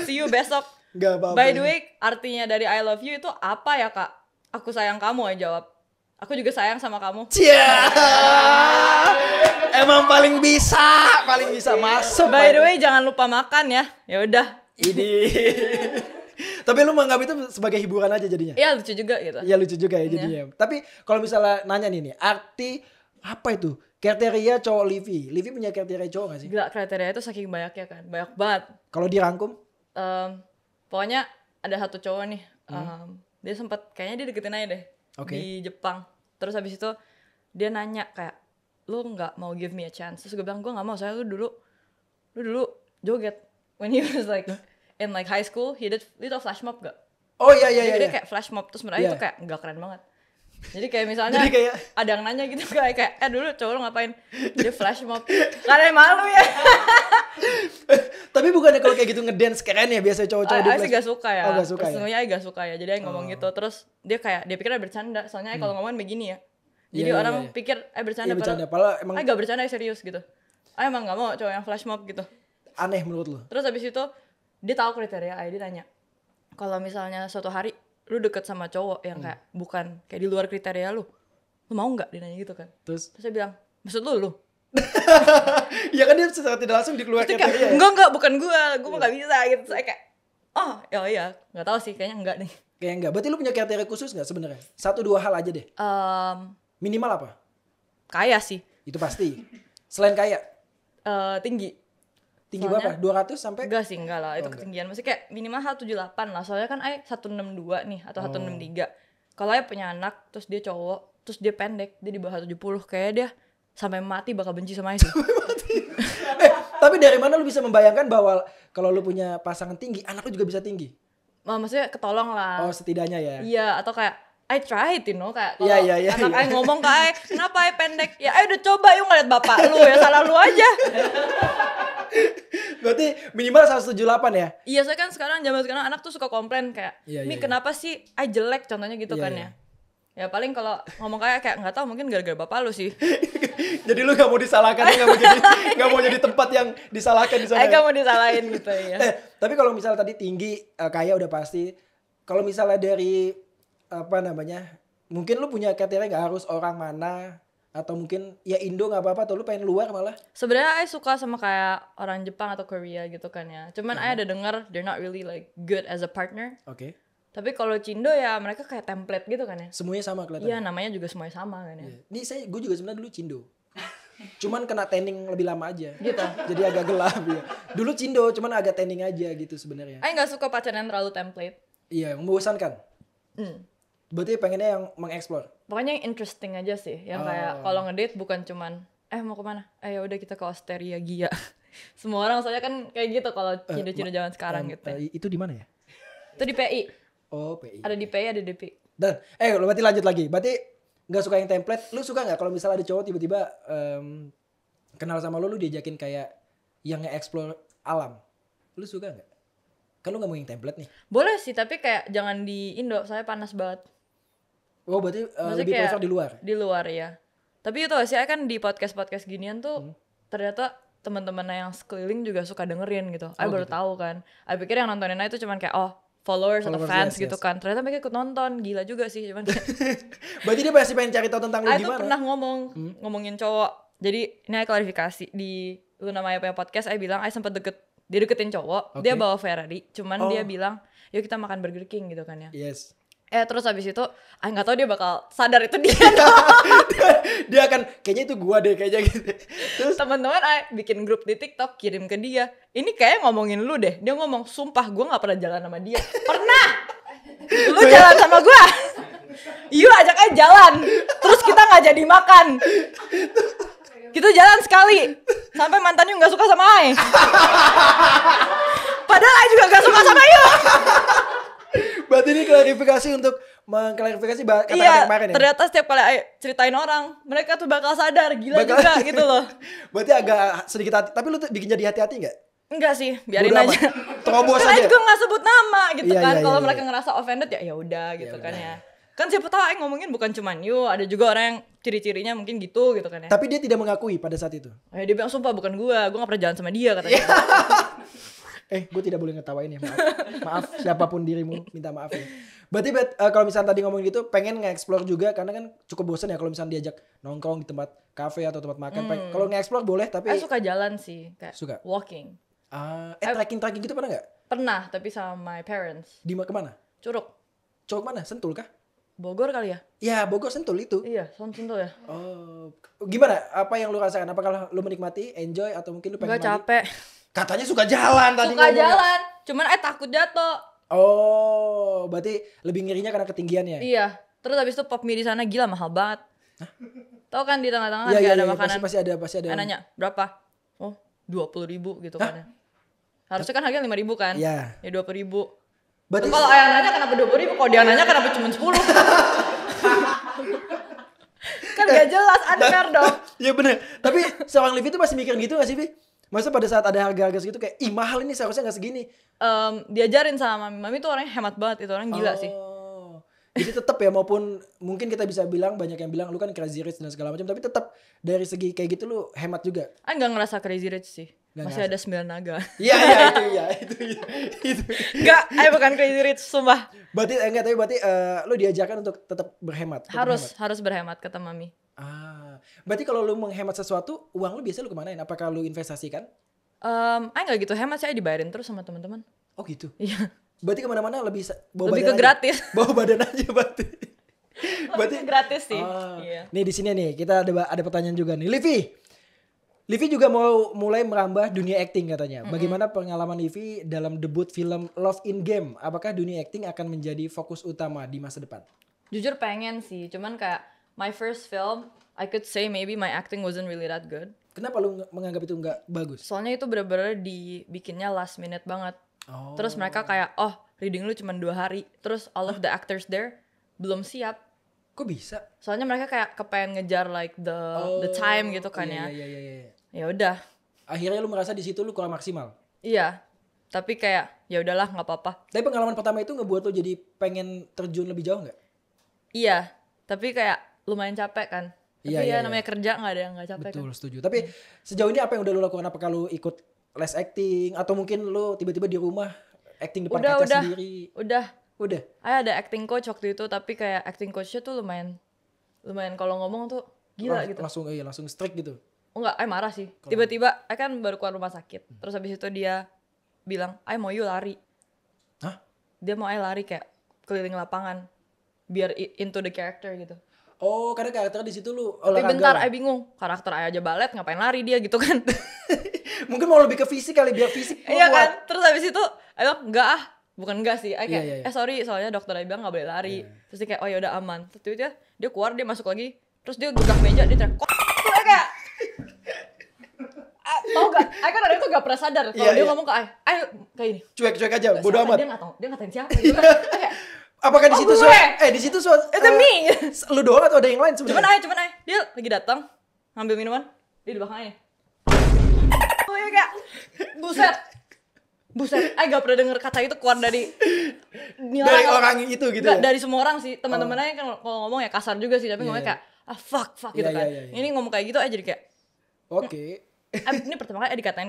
See you besok.
Enggak apa-apa.
By the way, artinya dari I love you itu apa ya kak? Aku sayang kamu, I jawab. Aku juga sayang sama kamu.
Cia. Emang paling bisa masuk.
By the way, jangan lupa makan ya. Ya udah.
Ini. Tapi lu menganggap itu sebagai hiburan aja jadinya?
Iya lucu juga gitu.
Iya lucu juga ya jadinya. Tapi kalau misalnya nanya nih, arti apa itu? Kriteria cowok Livi. Livi punya kriteria cowok gak sih?
Gila, kriteria itu saking banyaknya kan. Banyak banget.
Kalau dirangkum?
Pokoknya ada satu cowok nih. Dia sempat kayaknya dia deketin aja deh.
Oke.
Di Jepang. Terus habis itu dia nanya kayak, lu gak mau give me a chance? Terus gue bilang, gue gak mau. Soalnya lu dulu joget. When he was like in like high school, he did little flash mob gak?
Oh iya.
Dia kayak flash mob. Terus menurut itu kayak gak keren banget. Jadi kayak misalnya
Jadi kayak
ada yang nanya gitu kayak dulu cowok lu ngapain? Dia flash mob. Karena malu ya.
Tapi bukannya kalau kayak gitu ngedance keren ya biasa cowok-cowok di
sih gak suka ya.
Oh gak suka ya?
Personally gak suka ya. Jadi dia ngomong gitu. Terus dia kayak dia pikirnya bercanda. Soalnya kalau ngomongin begini ya. Jadi
Iya,
orang
iya.
pikir bercanda.
Iya bercanda. Padahal emang
gak bercanda serius gitu. Emang gak mau cowok yang flash mob gitu.
aneh menurut lu.
Terus habis itu dia tahu kriteria dia nanya. Kalau misalnya suatu hari lu deket sama cowok yang kayak bukan kayak di luar kriteria lu mau nggak, dia nanya gitu kan.
Terus
saya bilang, maksud lu?
Ya kan dia secara tidak langsung dikeluarkan kriteria.
Enggak, bukan gue mah nggak bisa gitu. Saya kayak, oh iya, nggak tahu sih, kayaknya enggak nih.
Kayak enggak. Berarti lu punya kriteria khusus nggak sebenarnya? 1-2 hal aja deh. Minimal apa?
Kaya sih.
Itu pasti. Selain kaya?
Tinggi.
Tinggi berapa? 200 sampai?
Enggak lah, itu ketinggian. Maksudnya kayak minimal 178 lah. Soalnya kan 162 nih atau 163. Kalau punya anak, terus dia cowok, terus dia pendek, dia di bawah 170, kayak dia sampai mati bakal benci sama sih.
Tapi dari mana lu bisa membayangkan bahwa kalau lu punya pasangan tinggi, anak lu juga bisa tinggi?
Maksudnya ketolong lah.
Oh, setidaknya ya.
Iya, atau kayak I tried, you know, kayak kalau
Iya.
anak I ngomong ke I, kenapa I pendek? Ya I udah coba, yuk ngeliat bapak lu, ya salah lu aja.
Berarti minimal 178 ya?
Iya, saya kan zaman sekarang anak tuh suka komplain kayak,
Iya.
kenapa sih I jelek, contohnya gitu kan
Iya.
ya. Ya paling kalau ngomong kayak nggak tahu, mungkin gara-gara bapak lu sih.
Jadi lu gak mau disalahkan, gak mau jadi tempat yang disalahkan di sana.
I gak mau disalahin gitu ya.
Tapi kalau misalnya tadi tinggi, kaya udah pasti. Kalau misalnya dari mungkin lu punya kriteria gak harus orang mana, atau mungkin ya Indo gak apa-apa, atau lu pengen luar malah?
Sebenarnya I suka sama kayak orang Jepang atau Korea gitu kan ya. Cuman I ada denger they're not really like good as a partner.
Oke.
Tapi kalau Cindo ya mereka kayak template gitu kan ya.
Semuanya sama kelihatan.
Iya, namanya juga semuanya sama kan ya.
Nih gue juga sebenarnya dulu Cindo. Cuman kena tanning lebih lama aja.
Gitu.
Jadi agak gelap ya. Dulu Cindo cuman agak tanning aja gitu sebenarnya.
Aku nggak suka pacaran yang terlalu template.
Iya, membosankan. Berarti pengennya yang mengeksplor.
Pokoknya yang interesting aja sih. Yang kayak kalau ngedate bukan cuman mau kemana? Ya udah kita ke Osteria Gia. Semua orang soalnya kan kayak gitu kalau cindo-cindo zaman sekarang gitu.
Itu di mana ya?
Itu di PI.
Oh, PI.
Ada di PI, ada di PI.
Dan berarti lanjut lagi. Berarti nggak suka yang template. Lu suka nggak kalau misalnya ada cowok tiba-tiba kenal sama lu diajakin kayak yang nge-explore alam? Lu suka nggak? Kan lu nggak mau yang template nih.
Boleh sih, tapi kayak jangan di Indo, saya panas banget.
Oh, berarti lebih
kayak
prefer di luar?
Di luar ya. Tapi itu sih, saya kan di podcast ginian tuh ternyata teman-teman yang sekeliling juga suka dengerin gitu. Aku baru tahu kan. Aku pikir yang nontonin itu cuman kayak followers atau fans
yes,
gitu kan. Ternyata mereka ikut nonton, gila juga sih. Cuman kayak,
Berarti dia pasti pengen cari tahu tentang lu
aku
gimana?
tuh pernah ngomongin cowok. Jadi ini klarifikasi di lu namanya punya podcast. Aku bilang, sempat dideketin cowok. Dia bawa Ferrari. Cuman dia bilang, yuk kita makan Burger King gitu kan ya.
Yes.
Terus habis itu, nggak tahu dia bakal sadar itu dia.
Dia akan kayaknya itu gua deh kayaknya gitu.
Terus teman-teman bikin grup di TikTok, kirim ke dia. Ini kayak ngomongin lu deh. Dia ngomong, sumpah gue nggak pernah jalan sama dia. Pernah. Lu jalan sama gue. Yuk ajak aja jalan. Terus kita nggak jadi makan. Kita jalan sekali. Sampai mantannya nggak suka sama Ai. Padahal Ai juga nggak suka sama Yu.
Berarti ini klarifikasi untuk mengklarifikasi kata-kata kemarin ya?
Ternyata setiap kali ceritain orang, mereka tuh bakal sadar, gila juga gitu loh.
Berarti agak sedikit hati, tapi lu tuh bikin jadi hati-hati gak?
Enggak sih, biarin
Bodo
aja.
Terobos
Karena
aja.
gue gak sebut nama gitu
Iya,
kan.
iya,
Kalau
iya,
mereka
iya.
ngerasa offended ya udah gitu kan ya. Kan siapa tahu Aing ngomongin bukan cuman you, ada juga orang yang ciri-cirinya mungkin gitu kan ya.
Tapi dia tidak mengakui pada saat itu.
Dia bilang sumpah bukan gue gak pernah jalan sama dia katanya.
Gue tidak boleh ngetawain ya, maaf siapapun dirimu, minta maaf ya. Berarti kalau misalnya tadi ngomongin gitu, pengen nge-explore juga karena kan cukup bosan ya kalau misalnya diajak nongkrong di tempat kafe atau tempat makan. Kalau nge-explore boleh tapi
Aku suka jalan sih, kayak
Suka?
walking.
Trekking gitu pernah nggak?
Pernah, tapi sama my parents.
Kemana?
Curug.
Curug mana? Sentul kah?
Bogor kali ya?
Ya Bogor Sentul itu.
Iya, Sentul ya.
Oh, gimana? Apa yang lu rasakan? Apakah lu menikmati, enjoy atau mungkin lu pengen
Gak capek.
Katanya suka jalan tadi
Suka
ngomongnya.
jalan, cuman takut jatuh.
Oh, berarti lebih ngerinya karena ketinggiannya.
Iya. Terus habis itu pop mie di sana gila mahal banget. Tahu kan di tengah-tengah
Iya,
kayak
iya,
ada
iya,
makanan.
pasti ada.
Nanya, berapa? Oh, 20.000 gitu kan ya. Harusnya kan harganya 5.000 kan?
Iya.
Ya 20.000.
Berarti
Kalau ayah nanya kenapa 20.000? Kalau dia nanya kenapa cuma 10? Kan gak jelas, unfair dong.
Iya bener. Tapi seorang Livi itu masih mikir gitu gak sih, Vi? Masa pada saat ada harga-harga segitu kayak, ih mahal ini seharusnya gak segini.
Diajarin sama mami. Mami tuh orangnya hemat banget, itu orang gila sih.
Jadi tetap ya, maupun mungkin kita bisa bilang, banyak yang bilang lu kan crazy rich dan segala macam, tapi tetap dari segi kayak gitu lu hemat juga.
Gak ngerasa crazy rich sih.
Gak
Masih
ngerasa.
ada 9 naga.
Iya itu.
Enggak, bukan crazy rich, sumpah.
Berarti berarti lu diajarkan untuk tetap berhemat.
Harus berhemat kata mami.
Berarti kalau lu menghemat sesuatu, uang lu biasanya lu kemanain? Apakah lu investasikan?
Nggak gitu hemat, saya dibayarin terus sama teman-teman.
Oh gitu.
Iya.
Berarti kemana-mana lebih bawa
Lebih
badan
ke
aja?
gratis.
Bawa badan aja berarti.
Berarti gratis sih.
Iya.
Iya.
Nih di sini nih kita ada pertanyaan juga nih. Livi juga mau mulai merambah dunia acting katanya. Bagaimana pengalaman Livi dalam debut film Love in Game? Apakah dunia acting akan menjadi fokus utama di masa depan?
Jujur pengen sih, cuman kayak my first film, I could say maybe my acting wasn't really that good.
Kenapa lu menganggap itu nggak bagus?
Soalnya itu bener-bener dibikinnya last minute banget. Terus mereka kayak, reading lu cuma 2 hari. Terus all of the actors there belum siap.
Kok bisa?
Soalnya mereka kayak kepengen ngejar like the time gitu kan ya.
Iya.
Ya udah.
Akhirnya lu merasa di situ lu kurang maksimal.
Iya. Tapi kayak ya udahlah nggak apa-apa.
Tapi pengalaman pertama itu ngebuat lu jadi pengen terjun lebih jauh nggak?
Iya. Tapi kayak lumayan capek kan. Tapi
Iya.
namanya kerja nggak ada yang nggak capek
Betul,
kan.
setuju. Tapi sejauh ini apa yang udah lu lakukan? Apakah lu ikut les acting atau mungkin lu tiba-tiba di rumah acting depan kaca sendiri?
Udah.
Ada
Acting coach waktu itu, tapi kayak acting coachnya tuh lumayan kalau ngomong tuh gila gitu.
Langsung strict gitu.
Enggak, marah sih. Tiba-tiba kan baru keluar rumah sakit. Terus habis itu dia bilang, mau you lari.
Hah?
Dia mau lari kayak keliling lapangan biar into the character gitu.
Oh, karena karakter di situ lu
Tapi
olahraga.
bentar, bingung. Karakter aja balet, ngapain lari dia gitu kan.
Mungkin mau lebih ke fisik kali, biar fisik lu
Iya
kuat.
kan? Terus habis itu, bilang, enggak ah. Bukan enggak sih, kayak,
Iya.
sorry, soalnya dokter bilang gak boleh lari. Terus dia kayak, oh yaudah aman. Terus dia keluar, dia masuk lagi. Terus dia gerak meja, dia teriak, kok kayak... Tau gak? Kan orang itu gak pernah sadar kalau dia ngomong ke Ay kayak ini.
Cuek-cuek aja, bodo amat.
Dia gak tau, dia ngatain siapa gitu kan. Kayak,
Apakah di situ di situ
itu me.
Lu doang atau ada yang lain sebenarnya?
Cuman Ay. Dia lagi datang ngambil minuman, dia di belakang Ay. Oh ya kayak Buset, Ay gak pernah denger kata itu keluar dari
orang itu gitu ya?
Dari semua orang sih, teman-teman Ay kan kalau ngomong ya kasar juga sih, tapi ngomongnya kayak fuck gitu kan. Ini ngomong kayak gitu aja jadi kayak
oke.
Ini pertama kali dikatain.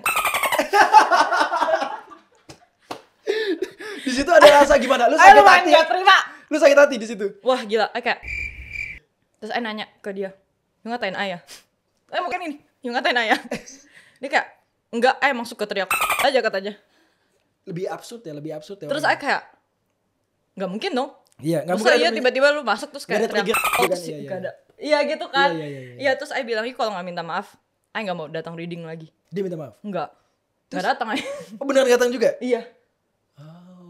Di situ ada rasa gimana? Lu sakit hati?
Gak terima.
Lu sakit hati di situ?
Wah gila, kayak terus Ay nanya ke dia, "You ngatain Ay ya?" Bukan ini, "You ngatain Ay ya?" Dia kayak, "Enggak, emang suka teriak aja katanya."
Lebih absurd ya.
Terus Ay kayak, "Nggak mungkin dong."
Iya, nggak
Terus
mungkin.
Iya tiba-tiba lu masuk terus kayak
trigger.
Gak ada. Iya gitu kan.
Iya.
Terus Ay bilang, kalau nggak minta maaf, Ay nggak mau datang reading lagi.
Dia minta maaf?
Nggak datang Ay.
Oh benar datang juga?
Iya.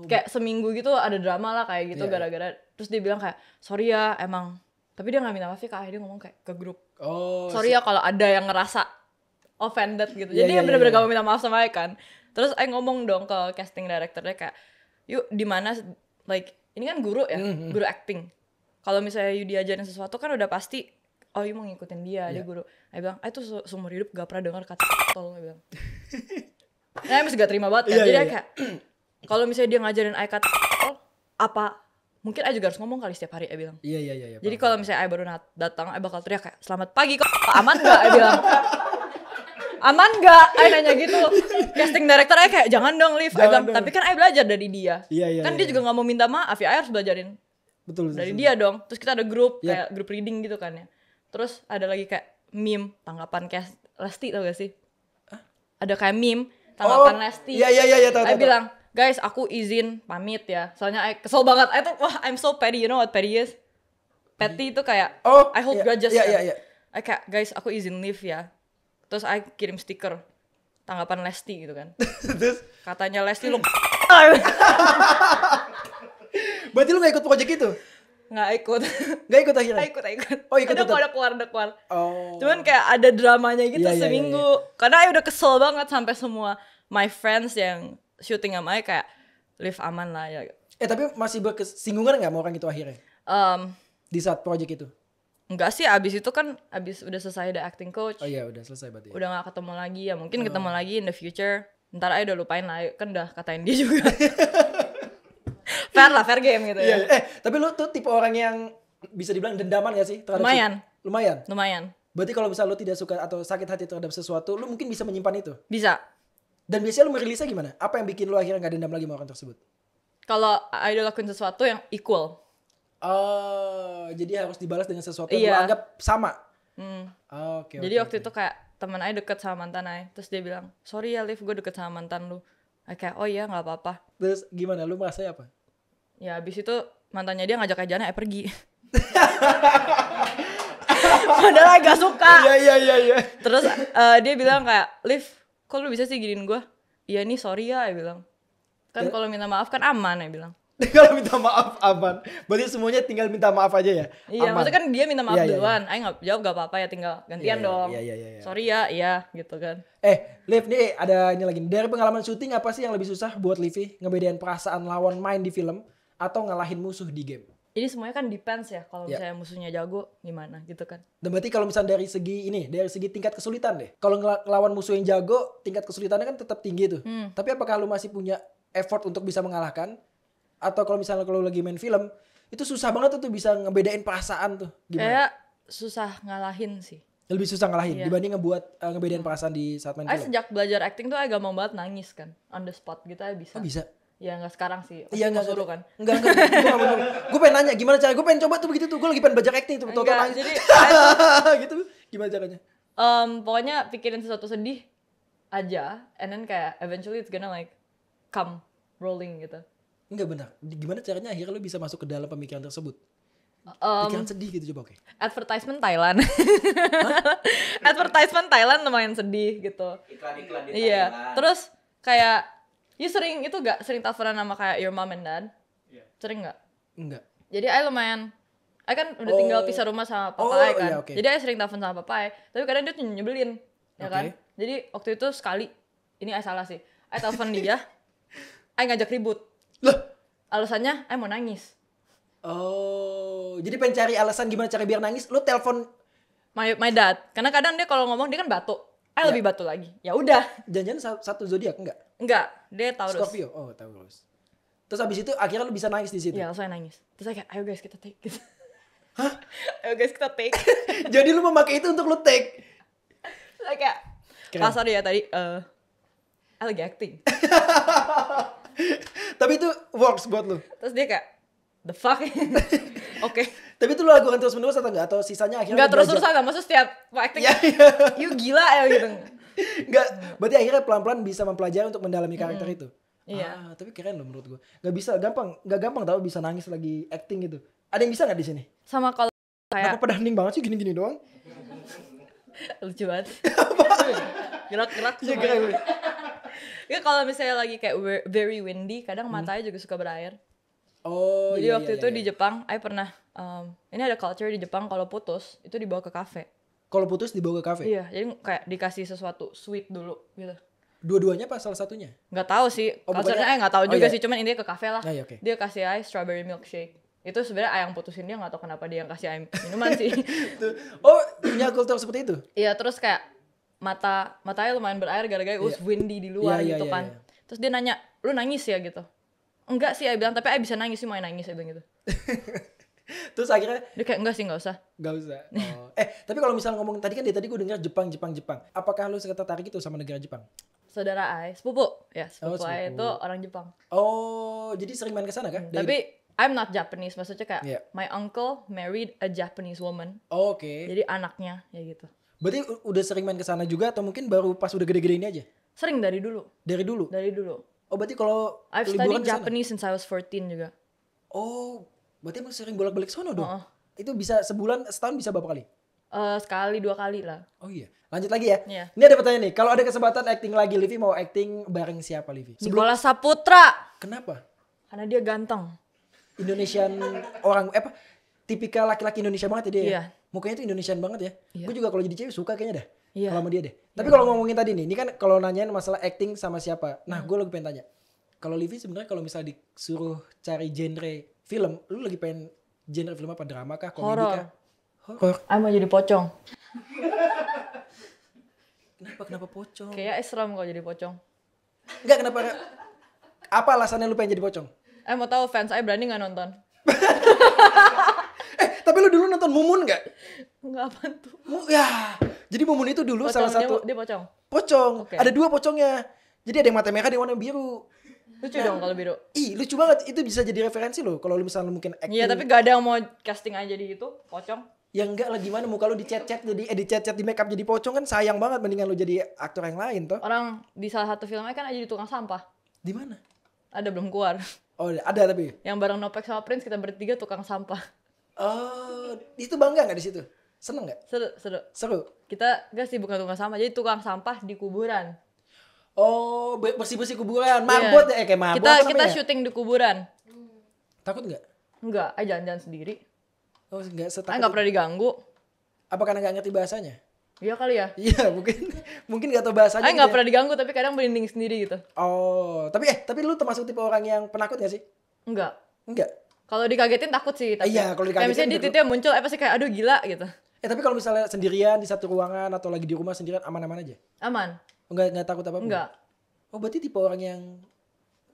Kayak seminggu gitu ada drama lah kayak gitu gara-gara. Terus dia bilang kayak, "Sorry ya emang." Tapi dia nggak minta maaf ya ke Ay, dia ngomong kayak ke grup.
Oh.
"Sorry ya kalau ada yang ngerasa offended gitu." Jadi dia bener-bener gak mau minta maaf sama Ay kan. Terus Ay ngomong dong ke casting directornya kayak, "Yuk di mana like ini kan guru ya, guru acting. Kalau misalnya you diajarin sesuatu kan udah pasti you mau ngikutin dia, dia guru." Ay bilang, "Ay tuh seumur hidup gak pernah dengar kata tol." Ay bilang. Nah, masih gak terima banget kan. Jadi Ay kayak kalau misalnya dia ngajarin Ay kata apa mungkin Ay juga harus ngomong kali setiap hari, Ay bilang.
Iya.
Jadi kalau misalnya Ay baru datang, Ay bakal teriak kayak, "Selamat pagi kok, aman gak?" Ay bilang. "Aman gak?" Ay nanya gitu. Casting director Ay kayak, "Jangan dong Liv." Ay bilang, tapi kan Ay belajar dari dia.
Iya.
Kan dia juga gak mau minta maaf ya, Ay harus belajarin
Betul.
dari dia dong. Terus kita ada grup, kayak grup reading gitu kan ya. Terus ada lagi kayak meme, tanggapan Lesti tau gak sih? Ada kayak meme, tanggapan Lesti.
Iya, tahu.
Ay bilang, "Guys, aku izin pamit ya." Soalnya Ay kesel banget. Ay tuh, I'm so petty. You know what petty is? Petty itu kayak, I hold grudges kan.
Iya.
Ay kayak, "Guys, aku izin leave ya." Terus Ay kirim stiker tanggapan Lesti gitu kan.
Terus
Katanya Lesti lu
berarti lu gak ikut project itu?
nggak ikut.
Gak ikut akhirnya?
Ikut.
Oh, ikut tetap.
Udah keluar.
Oh.
Cuman kayak ada dramanya gitu
Iya.
seminggu. Karena Ay udah kesel banget sampai semua my friends yang syuting sama Ay kayak, "Live aman lah ya."
Tapi masih bersinggungan gak sama orang itu akhirnya? Di saat project itu?
Enggak sih, abis itu kan udah selesai ada acting coach.
Oh iya, udah selesai berarti.
Udah gak ketemu lagi ya, mungkin ketemu lagi in the future. Ntar Ay udah lupain lah, kan udah katain dia juga. fair game gitu ya.
Iya. Tapi lu tuh tipe orang yang bisa dibilang dendaman gak sih?
Lumayan.
Berarti kalau misalnya lu tidak suka atau sakit hati terhadap sesuatu, lu mungkin bisa menyimpan itu?
Bisa.
Dan biasanya lu merilisnya gimana? Apa yang bikin lu akhirnya gak dendam lagi sama orang tersebut?
Kalau Ay udah lakuin sesuatu yang equal.
Oh, jadi harus dibalas dengan sesuatu yang lu anggap sama? Oke.
Jadi waktu itu kayak teman Ay deket sama mantan Ay. Terus dia bilang, "Sorry ya Liv, gue deket sama mantan lu." Ay kayak, "Oh iya gak apa-apa."
Terus gimana? Lu merasa apa?
Ya abis itu mantannya dia ngajak Jana pergi. Padahal gak suka.
Iya.
Terus dia bilang kayak, "Liv, kok lu bisa sih giniin gue?" "Iya nih sorry ya," dia bilang. "Kan kalau minta maaf kan aman," dia bilang.
Kalau minta maaf aman. Berarti semuanya tinggal minta maaf aja ya?
Iya,
aman.
maksudnya kan dia minta maaf duluan. Ay gak jawab gak apa-apa ya, tinggal gantian dong.
Iya.
Sorry ya, iya gitu kan.
Liv nih ada ini lagi. Dari pengalaman syuting apa sih yang lebih susah buat Livi? Ngebedain perasaan lawan main di film atau ngalahin musuh di game?
Ini semuanya kan depends ya, kalau misalnya musuhnya jago gimana gitu kan.
Dan berarti kalau misalnya dari segi tingkat kesulitan deh. Kalau ngelawan musuh yang jago, tingkat kesulitannya kan tetap tinggi tuh. Tapi apakah lu masih punya effort untuk bisa mengalahkan? Atau kalau misalnya kalau lagi main film, itu susah banget tuh bisa ngebedain perasaan tuh. Gimana?
Kayak susah ngalahin sih.
Lebih susah ngalahin dibanding ngebedain perasaan di saat main film.
Sejak belajar acting tuh agak mau banget nangis kan. On the spot gitu bisa.
Oh bisa?
Ya nggak sekarang sih.
Iya nggak
suruh kan.
Enggak. Gue pengen nanya gimana cara. Gue pengen coba tuh begitu tuh. Gue lagi pengen belajar acting tuh. Total nangis.
Jadi
gitu. Gimana caranya?
Pokoknya pikirin sesuatu sedih aja, and then kayak eventually it's gonna like come rolling gitu.
Enggak benar. Gimana caranya akhirnya lo bisa masuk ke dalam pemikiran tersebut? pikiran sedih gitu coba oke.
Advertisement Thailand. Advertisement Thailand lumayan sedih gitu.
Iklan-iklan di
Iya.
Thailand.
Terus kayak you sering itu gak sering teleponan sama kayak your mom and dad? Sering gak?
Enggak.
Jadi I lumayan kan udah tinggal pisah rumah sama papa I kan.
Iya, okay.
Jadi I sering telepon sama papa I. Tapi kadang dia tuh nyebelin, ya kan? Jadi waktu itu sekali, ini I salah sih. I telepon dia, I ngajak ribut.
Loh?
Alasannya I mau nangis.
Oh, jadi pengen cari alasan gimana cara biar nangis, lu telepon
My dad. Karena kadang dia kalau ngomong dia kan batuk. I lebih batuk lagi. Ya udah.
jangan-jangan satu zodiak enggak?
Enggak, dia Taurus.
Scorpio. Oh, Taurus. Terus abis itu akhirnya lu bisa nangis di situ.
Iya, langsung nangis. Terus saya kayak, ayo guys kita take gitu. Hah? Ayo guys kita take.
Jadi lu memakai itu untuk lu take.
Saya kayak kasar ya tadi. I lagi acting.
Tapi itu works buat lu.
Terus dia kayak, the fuck? Oke.
Tapi itu lu lakukan terus menerus atau enggak? Atau sisanya akhirnya
Enggak terus-terusan, maksudnya setiap acting.
Iya.
You gila ya gitu.
Enggak, berarti akhirnya pelan-pelan bisa mempelajari untuk mendalami karakter itu.
Iya.
Tapi keren loh menurut gua. Enggak gampang tau bisa nangis lagi acting gitu. Ada yang bisa enggak di sini?
Sama kalau kayak
Kenapa pada hening banget sih gini-gini doang?
lucu banget. Gerak-gerak
Iya,
semuanya.
keren.
Ya kalau misalnya lagi kayak very windy, kadang matanya juga suka berair.
Oh,
Jadi
iya,
waktu
iya,
itu
iya.
di Jepang, I pernah ini ada culture di Jepang kalau putus itu dibawa ke kafe.
Kalau putus dibawa ke kafe.
Iya, jadi kayak dikasih sesuatu sweet dulu gitu.
Dua-duanya apa salah satunya?
Nggak tahu sih,
Oh,
culture-nya
pokoknya-
nggak tahu
oh,
juga
iya.
sih, cuman intinya ke kafe lah.
Ah, iya, oke.
Dia kasih I strawberry milkshake. Itu sebenarnya I yang putusin dia, nggak tahu kenapa dia yang kasih I minuman sih.
Oh, punya kultur seperti itu?
Iya, terus kayak matanya lumayan berair gara-gara it was windy di luar
Iya,
gitu
iya,
kan.
iya.
Terus dia nanya, lu nangis ya gitu? Enggak sih, I bilang, tapi I bisa nangis sih, mau nangis, I bilang gitu.
Terus akhirnya
Dia kayak, enggak sih, nggak usah.
gak usah. Oh. Tapi kalau misalnya ngomong tadi kan dari tadi gue dengar Jepang. Apakah lu tertarik itu sama negara Jepang?
Saudara I, sepupu. Ya, sepupu
sepupu.
I itu orang Jepang.
Oh, jadi sering main ke sana kan?
Tapi I'm not Japanese, maksudnya kayak
Iya.
my uncle married a Japanese woman.
Oh, oke.
Jadi anaknya ya gitu.
Berarti udah sering main ke sana juga atau mungkin baru pas udah gede-gede ini aja?
Sering dari dulu.
Dari dulu.
Oh,
Oh, berarti kalau
I've
liburan
studied
ke sana?
Japanese since I was 14 juga.
Oh, berarti emang sering bolak-balik sono dong?
Oh.
Itu bisa setahun bisa berapa kali?
Sekali 2 kali lah.
Oh iya. Lanjut lagi ya.
Iya.
Ini ada pertanyaan nih. Kalau ada kesempatan acting lagi, Livi mau acting bareng siapa, Livi?
Nicholas Saputra.
Kenapa?
Karena dia ganteng.
Indonesian orang tipikal laki-laki Indonesia banget ya dia.
Iya.
Mukanya tuh Indonesian banget ya.
Iya.
Gue juga kalau jadi cewek suka kayaknya dah.
Iya.
Kalau sama dia deh. Tapi kalau ngomongin tadi nih, ini kan kalau nanyain masalah acting sama siapa. Nah, gue lagi pengen tanya. Kalau Livi sebenarnya kalau misalnya disuruh cari genre film, lu lagi pengen genre film apa? Drama kah? Komedi
Horor.
kah? Horor.
I mau jadi pocong.
Kenapa pocong?
Kayak serem kalau jadi pocong.
Enggak, kenapa? Apa alasannya lu pengen jadi pocong?
I mau tahu fans I berani nggak nonton?
Tapi lu dulu nonton Mumun nggak?
Nggak apa tuh.
Ya, jadi Mumun itu dulu salah satu
Dia pocong.
pocong.
Oke.
Ada 2 pocongnya. Jadi ada yang mata merah, ada yang warna biru.
Lucu dong kalau biru.
Ih, lucu banget. Itu bisa jadi referensi loh. Kalau lu misalnya mungkin acting.
Iya, tapi gak ada yang mau casting aja di itu, pocong.
Ya enggak lah, gimana muka lu dicet-cet jadi dicet-cet di make up jadi pocong kan sayang banget, mendingan lu jadi aktor yang lain toh.
Orang di salah satu filmnya kan aja di tukang sampah.
Di mana?
Ada belum keluar.
Oh, ada tapi.
Yang bareng Nopek sama Prince kita bertiga tukang sampah.
Oh, itu bangga nggak di situ? Seneng nggak?
Seru.
Seru.
Kita gak sih bukan tukang sampah, jadi tukang sampah di kuburan.
Oh, bersih-bersih kuburan, marbot ya kayak marbot.
Kita
apa namanya?
syuting di kuburan.
Takut nggak?
Enggak, jalan-jalan sendiri.
Oh, enggak
Saya
setakut.
nggak pernah diganggu.
Apa karena nggak ngerti bahasanya?
Iya kali ya.
Iya, mungkin nggak tahu bahasanya.
Saya nggak pernah diganggu tapi kadang merinding sendiri gitu.
Oh, tapi lu termasuk tipe orang yang penakut gak sih?
Enggak.
Enggak.
Kalau dikagetin takut sih. Tapi
Iya, kalau
kayak
dikagetin
misalnya di
betul.
titiknya muncul, pasti kayak aduh gila gitu.
Tapi kalau misalnya sendirian di satu ruangan atau lagi di rumah sendirian aman-aman aja?
Aman.
Enggak takut apa-apa?
Enggak.
Oh, berarti tipe orang yang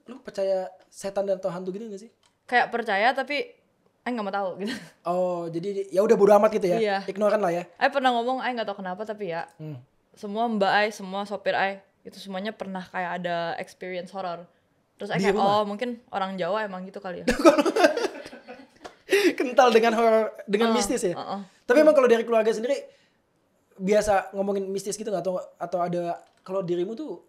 lu percaya setan dan atau hantu gitu gak sih?
Kayak percaya tapi nggak mau tahu gitu.
Oh, jadi ya udah bodo amat gitu ya.
Iya.
Ignoran lah ya.
Pernah ngomong, nggak tahu kenapa tapi ya semua mbak semua sopir itu semuanya pernah kayak ada experience horror. Terus
Di
kayak
rumah?
oh mungkin orang Jawa emang gitu kali ya.
Kental dengan horor, dengan mistis ya. Tapi emang kalau dari keluarga sendiri biasa ngomongin mistis gitu nggak atau ada kalau dirimu tuh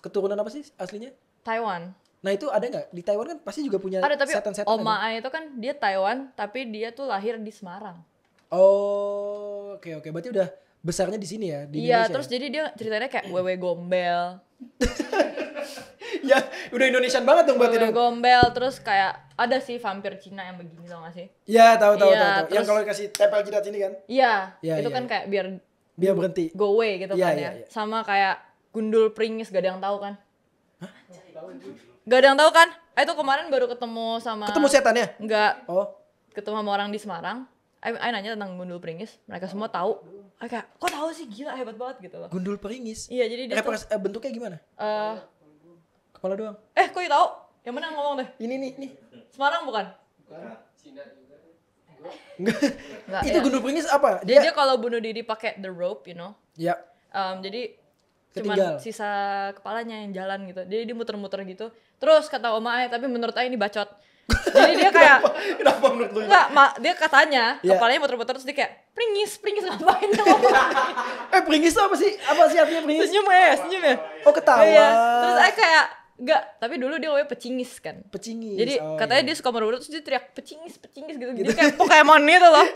keturunan apa sih aslinya?
Taiwan.
Nah itu ada nggak di Taiwan kan pasti juga punya
Ada, tapi
setan-setan.
Oma Ai itu kan dia Taiwan tapi dia tuh lahir di Semarang.
Oh, oke. Berarti udah besarnya di sini ya, di
Iya,
Indonesia.
terus jadi dia ceritanya kayak wewe gombel.
Ya, udah Indonesian banget dong berarti
Wewe
dong.
gombel, terus kayak ada sih vampir Cina yang begini tau gak sih?
Ya, tahu.
Iya,
Yang
terus-
kalau kasih tempel jidat ini kan,
Iya,
Iya,
itu
iya,
kan
iya.
kayak biar
biar berhenti.
go away gitu
Iya,
kan
iya,
ya.
iya.
Sama kayak gundul pringis, gak ada yang tahu kan? Gak ada yang tahu kan? Itu kemarin baru ketemu sama
Ketemu setannya?
Enggak,
Oh,
ketemu sama orang di Semarang. Ai nanya tentang gundul pringis, mereka semua tahu. Ai kayak, kok tahu sih, gila hebat banget gitu loh.
gundul peringis.
Iya, jadi dia tuh
Bentuknya gimana? Kepala doang.
kok tahu? Yang mana yang ngomong deh?
Ini nih.
Semarang bukan?
Enggak.
Enggak,
Itu
ya.
gundul peringis apa?
Dia kalau bunuh diri pakai the rope, you know.
Ya.
Jadi
Ketinggal.
cuman sisa kepalanya yang jalan gitu. Jadi dia muter-muter gitu. Terus kata Oma Ai, tapi menurut Ai ini bacot. Jadi dia kayak
Kenapa menurut lu?
enggak, dia katanya
Iya.
kepalanya muter-muter terus dia kayak pringis ngapain dong?
Peringis itu apa sih? Apa sih artinya peringis?
senyum ya.
Oh, ketawa.
Iya. Terus Ai kayak enggak, tapi dulu dia ngomongnya pecingis kan.
Pecingis.
Jadi
Oh,
katanya
iya.
dia suka merebut terus dia teriak pecingis gitu. Jadi kayak Pokemon gitu loh.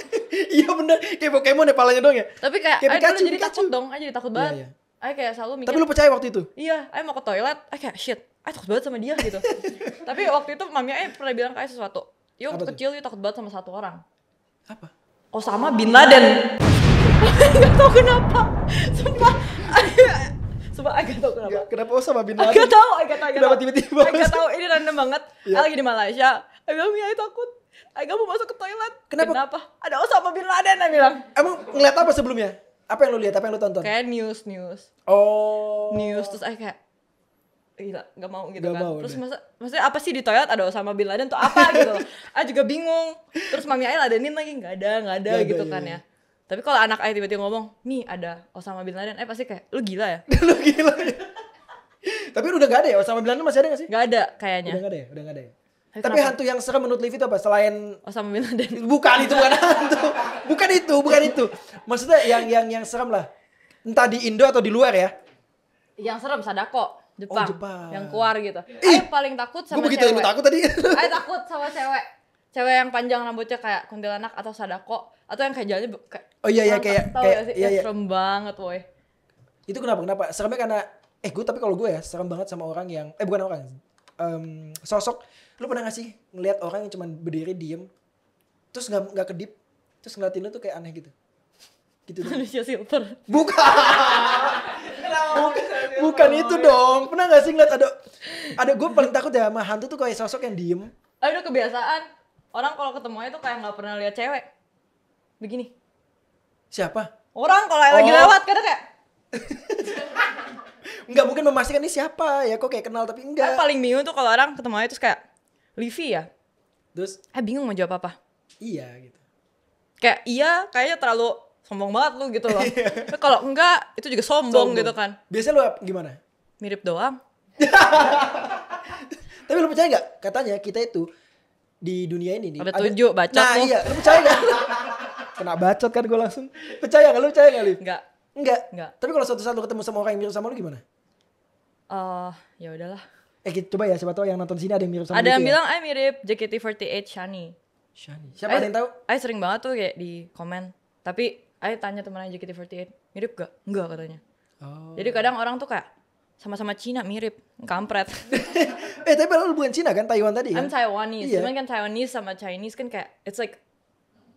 Iya bener, kayak Pokemon ya palanya dong ya.
Tapi kayak
Kayak
Ai dulu
Pikachu,
jadi
Pikachu.
takut dong. Ai jadi takut banget.
Iya.
Ai kayak selalu mikir
Tapi lu percaya waktu itu?
iya, Ai mau ke toilet, Ai kayak shit, Ai takut banget sama dia gitu. Tapi waktu itu mami Ai pernah bilang kayak sesuatu. Yuk
Apa tuh?
kecil yuk takut banget sama satu orang.
Apa?
Osama bin Laden. Gak tau kenapa. Sumpah. Sumpah Ai gak tau kenapa.
Kenapa Osama bin
Ai
Laden?
gak tau.
Kenapa tiba-tiba?
Ai gak tau, ini random banget.
Iya.
Ai lagi di Malaysia. Ai bilang, Ai takut. Ai gak mau masuk ke toilet.
Kenapa?
Ada Osama bin Laden, Ai bilang.
Emang ngeliat apa sebelumnya? Apa yang lu lihat? Apa yang lu tonton?
Kayak news.
Oh.
News, terus Ai kayak gila, gak mau gitu
Gak
kan.
mau,
Terus
udah.
maksudnya apa sih di toilet ada Osama bin Laden tuh apa gitu loh. Ai juga bingung. Terus mami Ai ladenin lagi, gak ada
Nggak ada,
gitu
iya,
kan
iya.
ya. Tapi kalau anak Ai tiba-tiba ngomong, nih ada Osama bin Laden, pasti kayak, lu gila ya?
Lu gila ya. Tapi udah gak ada ya? Osama bin Laden masih ada gak sih?
Gak ada kayaknya.
Udah gak ada ya?
Tapi
Tapi
kenapa?
hantu yang serem menurut Livi itu apa? Selain
Osama bin Laden.
bukan itu bukan hantu. Bukan itu. Maksudnya yang serem lah. Entah di Indo atau di luar ya.
Yang serem Sadako, Jepang.
Oh, Jepang.
Yang keluar gitu. Ai paling takut
Gue
sama
begitu
cewek.
lu takut tadi.
Ai takut sama cewek. Cewek yang panjang rambutnya kayak kuntilanak atau Sadako atau yang kayak jalannya kayak
Oh iya, iya,
mantap,
kayak-
tau
kayak-
gak sih?
iya, iya.
Serem banget woy.
Itu kenapa? Seremnya karena tapi kalau gue ya serem banget sama orang yang bukan orang. Sosok. Lu pernah gak sih ngeliat orang yang cuman berdiri diem terus nggak kedip terus ngeliatin lu tuh kayak aneh gitu. Gitu dong.
Manusia silver.
Bukan itu dong. Pernah gak sih ngeliat ada gue paling takut ya sama hantu tuh kayak sosok yang diem.
Aduh kebiasaan. Orang kalau ketemunya tuh kayak nggak pernah lihat cewek. Begini.
Siapa?
Orang kalau lagi
Oh.
lewat kadang kayak
Enggak mungkin memastikan ini siapa ya, kok kayak kenal tapi enggak.
paling bingung tuh kalau orang ketemunya terus kayak Livi ya.
Terus
Bingung mau jawab apa.
iya gitu.
Kayak iya kayaknya terlalu sombong banget lu gitu loh. Tapi kalau enggak itu juga sombong gitu kan.
Biasanya lu gimana?
Mirip doang.
Tapi lu percaya nggak? Katanya kita itu di dunia ini nih.
Ada 7, bacot
Nah
lu.
iya, lu percaya nggak? Kena bacot kan gue langsung. Percaya nggak? Lu percaya nggak, Liv?
Enggak.
Enggak. Tapi kalau suatu saat lu ketemu sama orang yang mirip sama lu gimana?
Ya udahlah.
Coba ya, siapa tahu yang nonton sini ada yang mirip sama
Ada yang
Livi ya?
bilang I mirip JKT48 Shani.
Shani. Siapa ada yang tahu?
I sering banget tuh kayak di komen. Tapi I tanya temennya JKT48, mirip gak? Enggak katanya.
Oh.
Jadi kadang orang tuh kayak sama-sama Cina mirip, kampret.
Tapi lu bukan Cina kan? Taiwan tadi kan?
I'm Taiwanese,
Iya.
cuman kan Taiwanese sama Chinese kan kayak it's like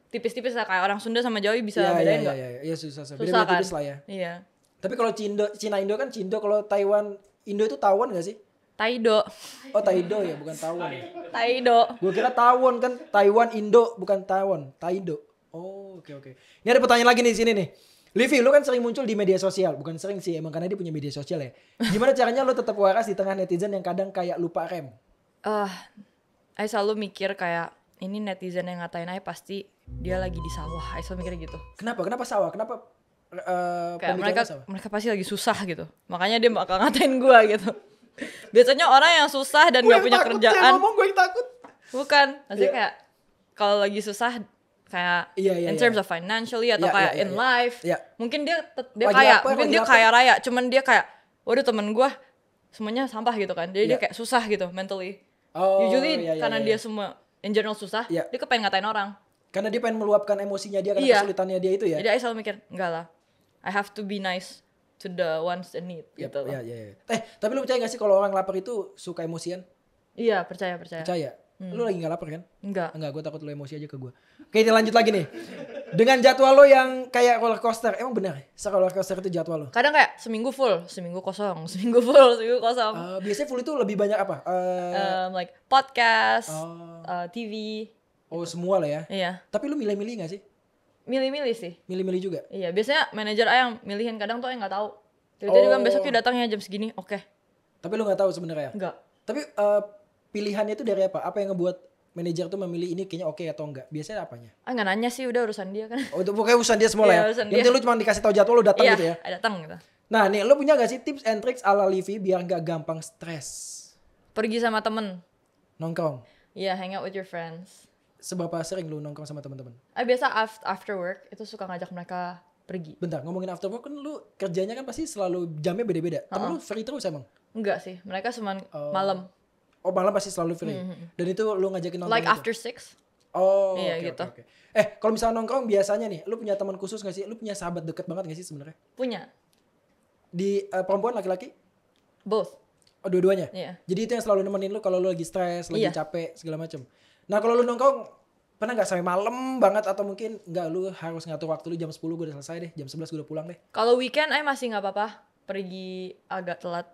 tipis-tipis lah, kayak orang Sunda sama Jawa bisa
Iya,
bedain
iya,
gak?
iya, susah.
Susah
Beda-beda
kan?
tipis lah ya.
Iya.
Tapi kalau Cina Indo kan Cindo, kalau Taiwan Indo itu tawon gak sih?
Taido.
Oh Taido ya, bukan tawon.
Taido.
Gue kira tawon kan, Taiwan Indo bukan tawon, Taido. Oh oke. Ini ada pertanyaan lagi nih di sini nih. Livi, lu kan sering muncul di media sosial, bukan sering sih, emang karena dia punya media sosial ya. Gimana caranya lu tetap waras di tengah netizen yang kadang kayak lupa rem?
I selalu mikir kayak ini netizen yang ngatain I pasti dia lagi di sawah. I selalu mikir gitu.
Kenapa sawah? Kenapa?
Kayak
pemikirannya sawah?
mereka pasti lagi susah gitu. Makanya dia bakal ngatain gua gitu. Biasanya orang yang susah dan gak punya kerjaan.
Gue yang takut.
Bukan. Maksudnya
Iya.
kayak kalau lagi susah kayak
Iya,
in terms of financially atau
Iya,
kayak
iya,
in
iya.
life.
Iya.
Mungkin dia
Lagi
kaya,
apa,
mungkin
lagi
dia
apa?
kaya raya, cuman dia kayak waduh temen gua semuanya sampah gitu kan. Jadi dia kayak susah gitu mentally. Usually karena dia semua in general susah, dia kepengen ngatain orang.
Karena dia pengen meluapkan emosinya dia karena kesulitannya dia itu ya.
Jadi I selalu mikir, enggak lah, I have to be nice to the ones in need gitu loh.
Iya. Tapi lu percaya gak sih kalau orang lapar itu suka emosian?
Iya, percaya.
Percaya? Lu lagi gak lapar kan?
Enggak,
gue takut lu emosi aja ke gue. Oke, kita lanjut lagi nih. Dengan jadwal lo yang kayak roller coaster, emang benar roller coaster itu jadwal lo?
kadang kayak seminggu full, seminggu kosong, seminggu full, seminggu kosong.
Biasanya full itu lebih banyak apa?
Like podcast, TV.
Oh semua lah ya?
Iya.
Tapi lu milih-milih gak sih?
Milih-milih sih.
Milih-milih juga?
Iya, biasanya manajer yang milihin, kadang tuh nggak tahu. Tiba-tiba bilang besok yuk datangnya jam segini, oke.
Tapi lu gak tahu sebenarnya?
Enggak.
Tapi pilihannya itu dari apa? Apa yang ngebuat manajer tuh memilih ini kayaknya oke atau enggak? Biasanya apanya?
Nggak nanya sih, udah urusan dia kan.
Oh itu pokoknya urusan dia semua lah ya?
Urusan
Yang penting lu cuma dikasih tahu jadwal lu datang gitu ya?
Iya, datang gitu.
Nah nih, lu punya gak sih tips and tricks ala Livi biar gak gampang stres?
Pergi sama temen.
Nongkrong?
Iya, hang out with your friends.
Seberapa sering lu nongkrong sama teman-teman?
Biasa after work itu suka ngajak mereka pergi.
Bentar, ngomongin after work kan lu kerjanya kan pasti selalu jamnya beda-beda. Temen lu free terus emang?
Enggak sih, mereka cuma malam.
Oh malam pasti selalu free? Dan itu lu ngajakin nongkrong
Like
itu?
after 6.
Oh
iya,
okay,
gitu.
Okay. Kalau misalnya nongkrong biasanya nih, lu punya teman khusus gak sih? Lu punya sahabat deket banget gak sih sebenarnya?
Punya.
Di perempuan laki-laki?
Both.
Oh dua-duanya?
Iya.
Jadi itu yang selalu nemenin lu kalau lu lagi stres, lagi capek, segala macem. Nah kalau lu nongkrong, pernah gak sampai malam banget atau mungkin enggak lu harus ngatur waktu lu jam 10 gue udah selesai deh, jam 11 gue udah pulang deh?
Kalau weekend masih nggak apa-apa, pergi agak telat.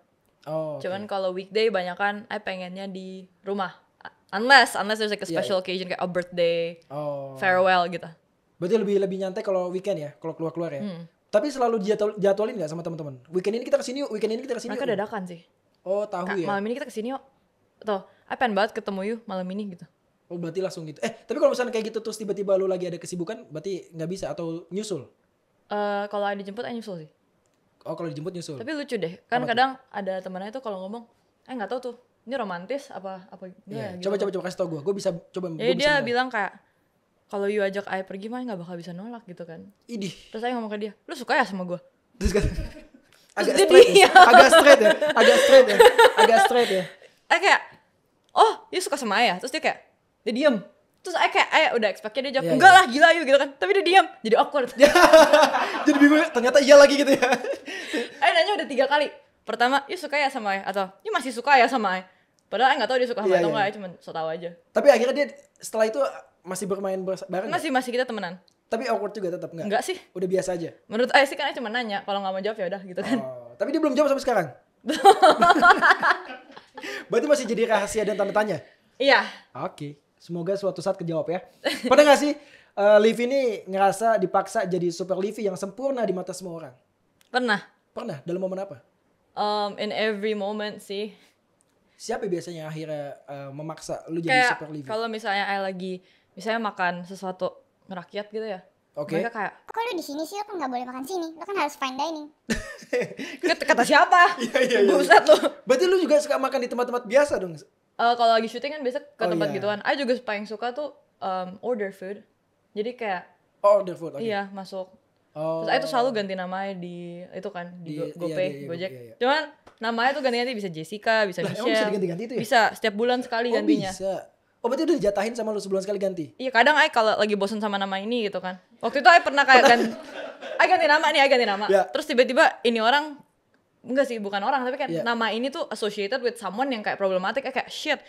Oh.
Cuman kalau weekday banyakan pengennya di rumah. Unless there's like a special occasion kayak a birthday, farewell gitu.
Berarti lebih nyantai kalau weekend ya, kalau keluar-keluar ya. Tapi selalu jadwalin nggak sama teman-teman? Weekend ini kita kesini yuk, weekend ini kita kesini.
Mereka dadakan sih.
Oh tahu ya.
Malam ini kita kesini yuk. Atau pengen banget ketemu yuk malam ini gitu.
Oh berarti langsung gitu. Tapi kalau misalnya kayak gitu terus tiba-tiba lu lagi ada kesibukan, berarti nggak bisa atau nyusul?
Kalau ada dijemput nyusul sih.
Oh kalau dijemput nyusul.
Tapi lucu deh, kan kadang ada temannya tuh kalau ngomong, nggak tahu tuh, ini romantis apa
Iya.
gitu.
Coba kasih tau gue bisa coba.
Jadi dia bilang kayak, kalau you ajak Ai pergi mah nggak bakal bisa nolak gitu kan.
Idih.
Terus saya ngomong ke dia, lu suka ya sama gue?
Terus kan, agak straight ya.
Kayak, oh you suka sama Ai ya? Terus dia kayak, dia diem. Terus kayak udah expect-nya dia jawab, enggak lah gila you gitu kan. Tapi dia diam, jadi awkward.
Jadi bingung, ternyata iya lagi gitu ya.
Nanya udah 3 kali. Pertama, you suka ya sama Ai? Atau, you masih suka ya sama Ai? Padahal gak tahu dia suka sama atau enggak, cuma so tau aja.
Tapi akhirnya dia setelah itu masih bermain bareng?
Masih kita temenan.
Tapi awkward juga tetap enggak?
Enggak sih.
Udah biasa aja?
Menurut Ai sih kan cuma nanya, kalau gak mau jawab ya udah gitu kan.
Tapi dia belum jawab sampai sekarang? Berarti masih jadi rahasia dan tanda tanya?
Iya.
Oke. Semoga suatu saat kejawab ya. Pernah gak sih Livi ini ngerasa dipaksa jadi super Livi yang sempurna di mata semua orang? Pernah? Dalam momen apa?
In every moment sih.
Siapa biasanya akhirnya memaksa lu jadi super Livi?
Kalau misalnya I lagi misalnya makan sesuatu ngerakyat gitu ya.
Oke.
Mereka kayak,
kok lu di sini sih, lu kan nggak boleh makan sini, lu kan harus fine dining.
kata siapa?
Iya.
Buset lu.
Berarti lu juga suka makan di tempat-tempat biasa dong?
Kalau lagi syuting kan biasa ke tempat
iya.
gituan. I juga paling suka tuh order food. Jadi kayak
order food, oke.
Iya, masuk. Terus I tuh selalu ganti namanya di itu kan di GoPay, Gojek.
iya.
Cuman namanya tuh ganti-ganti bisa Jessica, bisa Michelle.
Emang bisa diganti-ganti itu ya?
Bisa, setiap bulan sekali gantinya.
Bisa. Berarti udah dijatahin sama lu sebulan sekali ganti?
Iya, kadang I kalau lagi bosen sama nama ini gitu kan. Waktu itu I pernah kayak ganti nama.
Ya.
Terus tiba-tiba ini orang, enggak sih, bukan orang, tapi kan nama ini tuh associated with someone yang kayak problematik, kayak shit.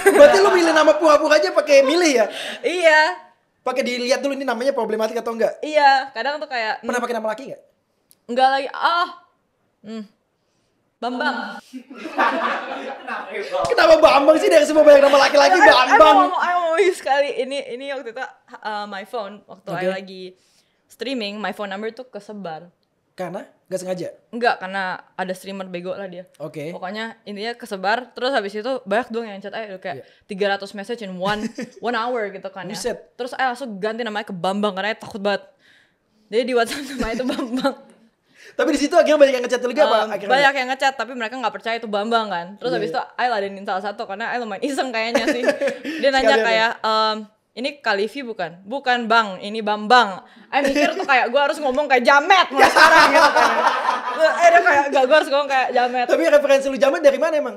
Berarti lu milih nama pura-pura aja pakai milih ya?
Iya.
Pakai dilihat dulu ini namanya problematik atau enggak?
Iya, kadang tuh kayak
Pernah pakai nama laki enggak?
enggak lagi. Bambang.
Kenapa Bambang sih dari semua banyak nama laki-laki Bambang?
I mau sekali ini waktu itu my phone waktu I lagi streaming, my phone number tuh kesebar.
Karena? Gak sengaja?
Enggak, karena ada streamer bego lah dia.
Oke.
Pokoknya intinya kesebar, terus habis itu banyak dong yang chat aja kayak 300 message in one hour gitu kan ya.
Buset.
Terus I langsung ganti namanya ke Bambang karena I takut banget. Jadi di WhatsApp namanya itu Bambang.
Tapi di situ akhirnya banyak yang ngechat juga apa? Akhirnya
Banyak yang ngechat tapi mereka nggak percaya itu Bambang kan. Terus habis itu I ladenin salah satu karena I lumayan iseng kayaknya sih. Dia nanya kayak ini Kalivi bukan? Bukan Bang, ini Bambang. I mikir tuh kayak gue harus ngomong kayak Jamet mulai sekarang gitu kan. Dia kayak Enggak, gue harus ngomong kayak jamet.
Tapi referensi lu jamet dari mana emang?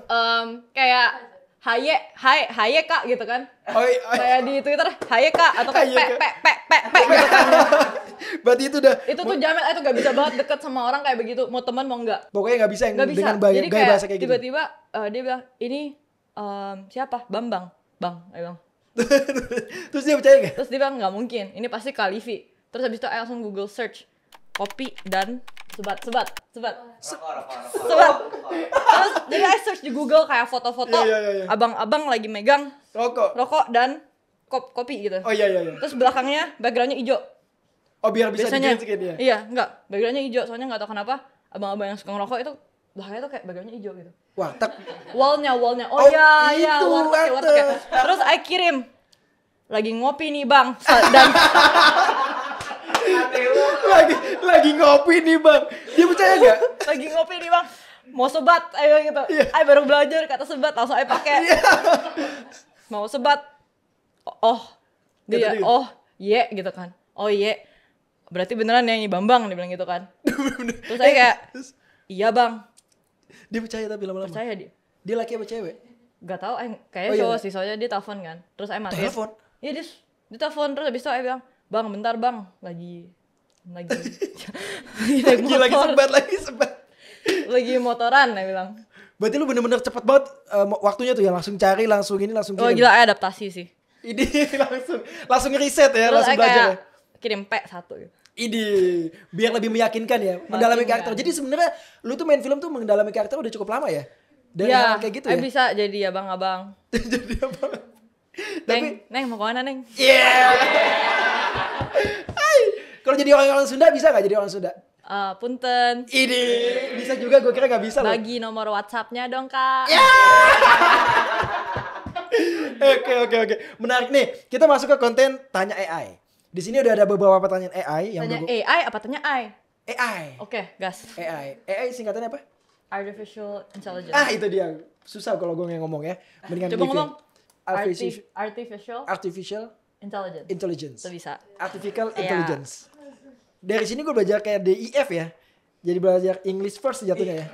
Kayak Haye kak gitu kan. Kayak di Twitter Haye kak atau kayak pe gitu kan.
Berarti itu udah.
Itu tuh jamet, itu gak bisa banget deket sama orang kayak begitu. Mau teman mau enggak.
Pokoknya gak bisa yang
Gak bisa.
dengan
Jadi
gaya bahasa kayak gitu.
tiba-tiba dia bilang ini siapa? Bang. Dia bilang.
Terus dia percaya gak?
Terus dia bilang nggak mungkin. Ini pasti Kalifi. Terus habis itu I langsung Google search kopi dan sebat. Terus jadi I search di Google kayak foto-foto
Iya.
abang-abang lagi megang rokok dan kopi gitu.
Oh iya.
Terus belakangnya backgroundnya hijau.
Oh biar bisa
Biasanya
di-green screen dia.
iya enggak, backgroundnya hijau. Soalnya nggak tahu kenapa abang-abang yang suka ngerokok itu belakangnya tuh kayak backgroundnya hijau gitu.
Warteg.
Wallnya. Oh iya
itu,
warteg ya. Terus I kirim lagi ngopi nih bang dan
lagi ngopi nih bang. Dia percaya gak?
lagi ngopi nih bang mau sebat ayo gitu. I baru belajar kata sebat langsung I pakai. Mau sebat dia gitu kan. Berarti beneran ya ini Bambang dia bilang gitu kan. Terus saya kayak iya bang.
Dia percaya tapi lama-lama.
Percaya dia.
Dia laki apa cewek?
Gak tau, kayaknya cowok sih, soalnya dia telepon kan. Terus saya mati.
Telepon?
Iya dia telepon, terus habis itu saya bilang, bang bentar bang, lagi naik motor.
lagi sebat.
Lagi motoran, saya bilang.
Berarti lu bener-bener cepet banget waktunya tuh ya, langsung cari, langsung langsung kirim.
Oh gila, saya adaptasi sih.
Ini langsung riset ya,
Terus
langsung
saya
belajar ya.
kayak kirim P1 gitu.
Ini biar lebih meyakinkan ya, mendalami karakter. Jadi sebenarnya lu tuh main film tuh mendalami karakter udah cukup lama ya? Dari hal kayak gitu ya?
Bisa jadi abang-abang.
Jadi apa?
Neng mau kemana Neng?
Kalau jadi orang Sunda bisa gak jadi orang Sunda?
Punten.
Ini bisa juga, gue kira gak bisa loh.
Bagi nomor WhatsApp-nya dong kak.
Oke. Menarik nih. Kita masuk ke konten Tanya AI. Di sini udah ada beberapa pertanyaan AI yang
Tanya AI apa tanya I?
AI.
Oke, gas.
AI singkatannya apa?
Artificial Intelligence.
Itu dia. Susah kalau gue ngomong ya. Mendingan
Coba ngomong.
Artificial Intelligence.
Itu bisa.
Artificial Intelligence. Dari sini gue belajar kayak DIF ya. Jadi belajar English first jatuhnya ya.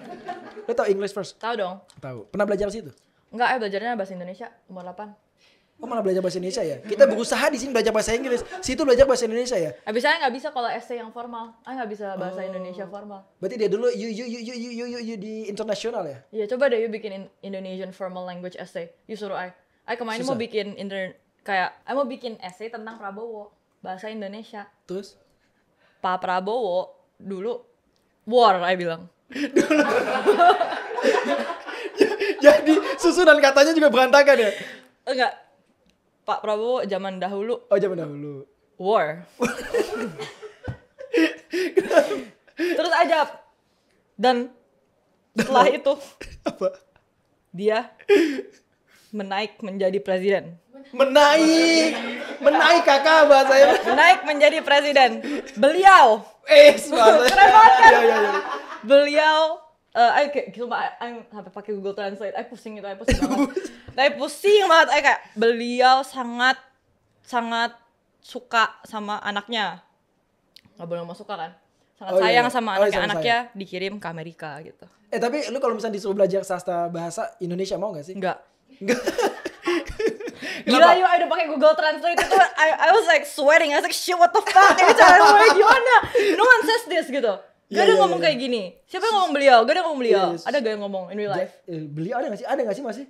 Lo tau English first?
Tahu dong.
Tahu. Pernah belajar situ?
Enggak, belajarnya bahasa Indonesia umur 8.
Oh malah belajar bahasa Indonesia ya? Kita berusaha di sini belajar bahasa Inggris. Situ belajar bahasa Indonesia ya?
Saya nggak bisa kalau essay yang formal. Saya nggak bisa bahasa Indonesia formal.
Berarti dia dulu you di internasional ya?
Iya, coba deh you bikin Indonesian formal language essay. You suruh I kemarin mau bikin mau bikin essay tentang Prabowo bahasa Indonesia.
Terus?
Pak Prabowo dulu war, I bilang.
Jadi susunan katanya juga berantakan ya?
Enggak. Pak Prabowo zaman dahulu.
Oh zaman dahulu.
War. Terus aja. Dan setelah itu.
Apa?
Dia menaik menjadi presiden.
Menaik kakak bahasanya.
Menaik menjadi presiden. Beliau.
Keren
banget kan?
Iya.
Beliau sampai pakai Google Translate. Pusing banget. Pusing banget. Kayak beliau sangat suka sama anaknya. Nggak boleh ngomong suka kan? Sangat sayang sama anaknya dikirim ke Amerika gitu.
Tapi lu kalau misalnya disuruh belajar sastra bahasa Indonesia mau gak sih?
Enggak. Gila yuk, udah pakai Google Translate itu I was like sweating. I was like shit what the fuck. Ini cara ngomongnya gimana? No one says this gitu. Gak ada ngomong kayak gini. Siapa yang ngomong beliau? Gak ada ngomong beliau. Ada gak yang ngomong in real life?
Beliau ada gak sih? Ada gak sih masih?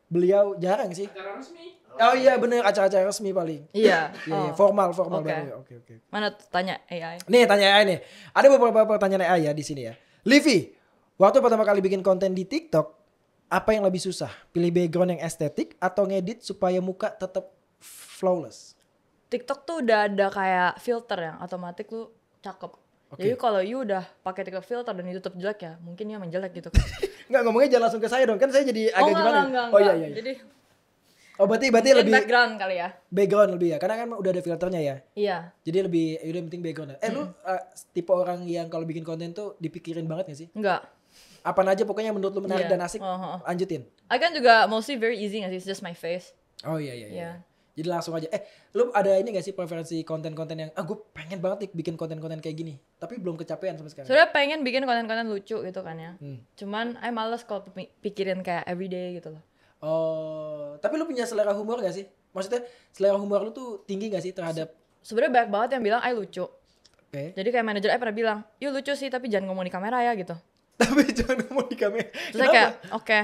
Beliau jarang sih. Acara resmi. Oh iya bener, acara-acara resmi paling.
Iya.
Formal baru. Oke.
Mana tanya AI?
Nih tanya AI nih. Ada beberapa pertanyaan AI ya di sini ya. Livi, waktu pertama kali bikin konten di TikTok, apa yang lebih susah? Pilih background yang estetik atau ngedit supaya muka tetap flawless?
TikTok tuh udah ada kayak filter yang otomatis tuh cakep. Jadi kalau you udah pakai TikTok filter dan itu tetap jelek ya, mungkin ya menjelek gitu kan.
Enggak, ngomongnya jangan langsung ke saya dong. Kan saya jadi agak gimana?
Enggak.
Iya.
Jadi
berarti lebih
background kali ya.
Background lebih ya. Karena kan udah ada filternya ya.
Iya.
Jadi lebih udah penting background. Lu tipe orang yang kalau bikin konten tuh dipikirin banget gak sih?
Enggak.
Apa aja pokoknya menurut lu menarik dan asik, lanjutin.
I kan juga mostly very easy gak sih, it's just my face.
Oh iya. Jadi langsung aja. Lu ada ini gak sih preferensi konten-konten yang gue pengen banget nih bikin konten-konten kayak gini, tapi belum kecapean sampai sekarang.
Sebenarnya pengen bikin konten-konten lucu gitu kan ya. Cuman males kalau pikirin kayak everyday gitu loh.
Oh, tapi lu punya selera humor gak sih? Maksudnya selera humor lu tuh tinggi gak sih terhadap
Sebenarnya banyak banget yang bilang lucu.
Oke.
Jadi kayak manajer pernah bilang, "Yuk lucu sih tapi jangan ngomong di kamera ya" gitu.
Tapi jangan ngomong di kamera.
Terus saya kayak, "Oke."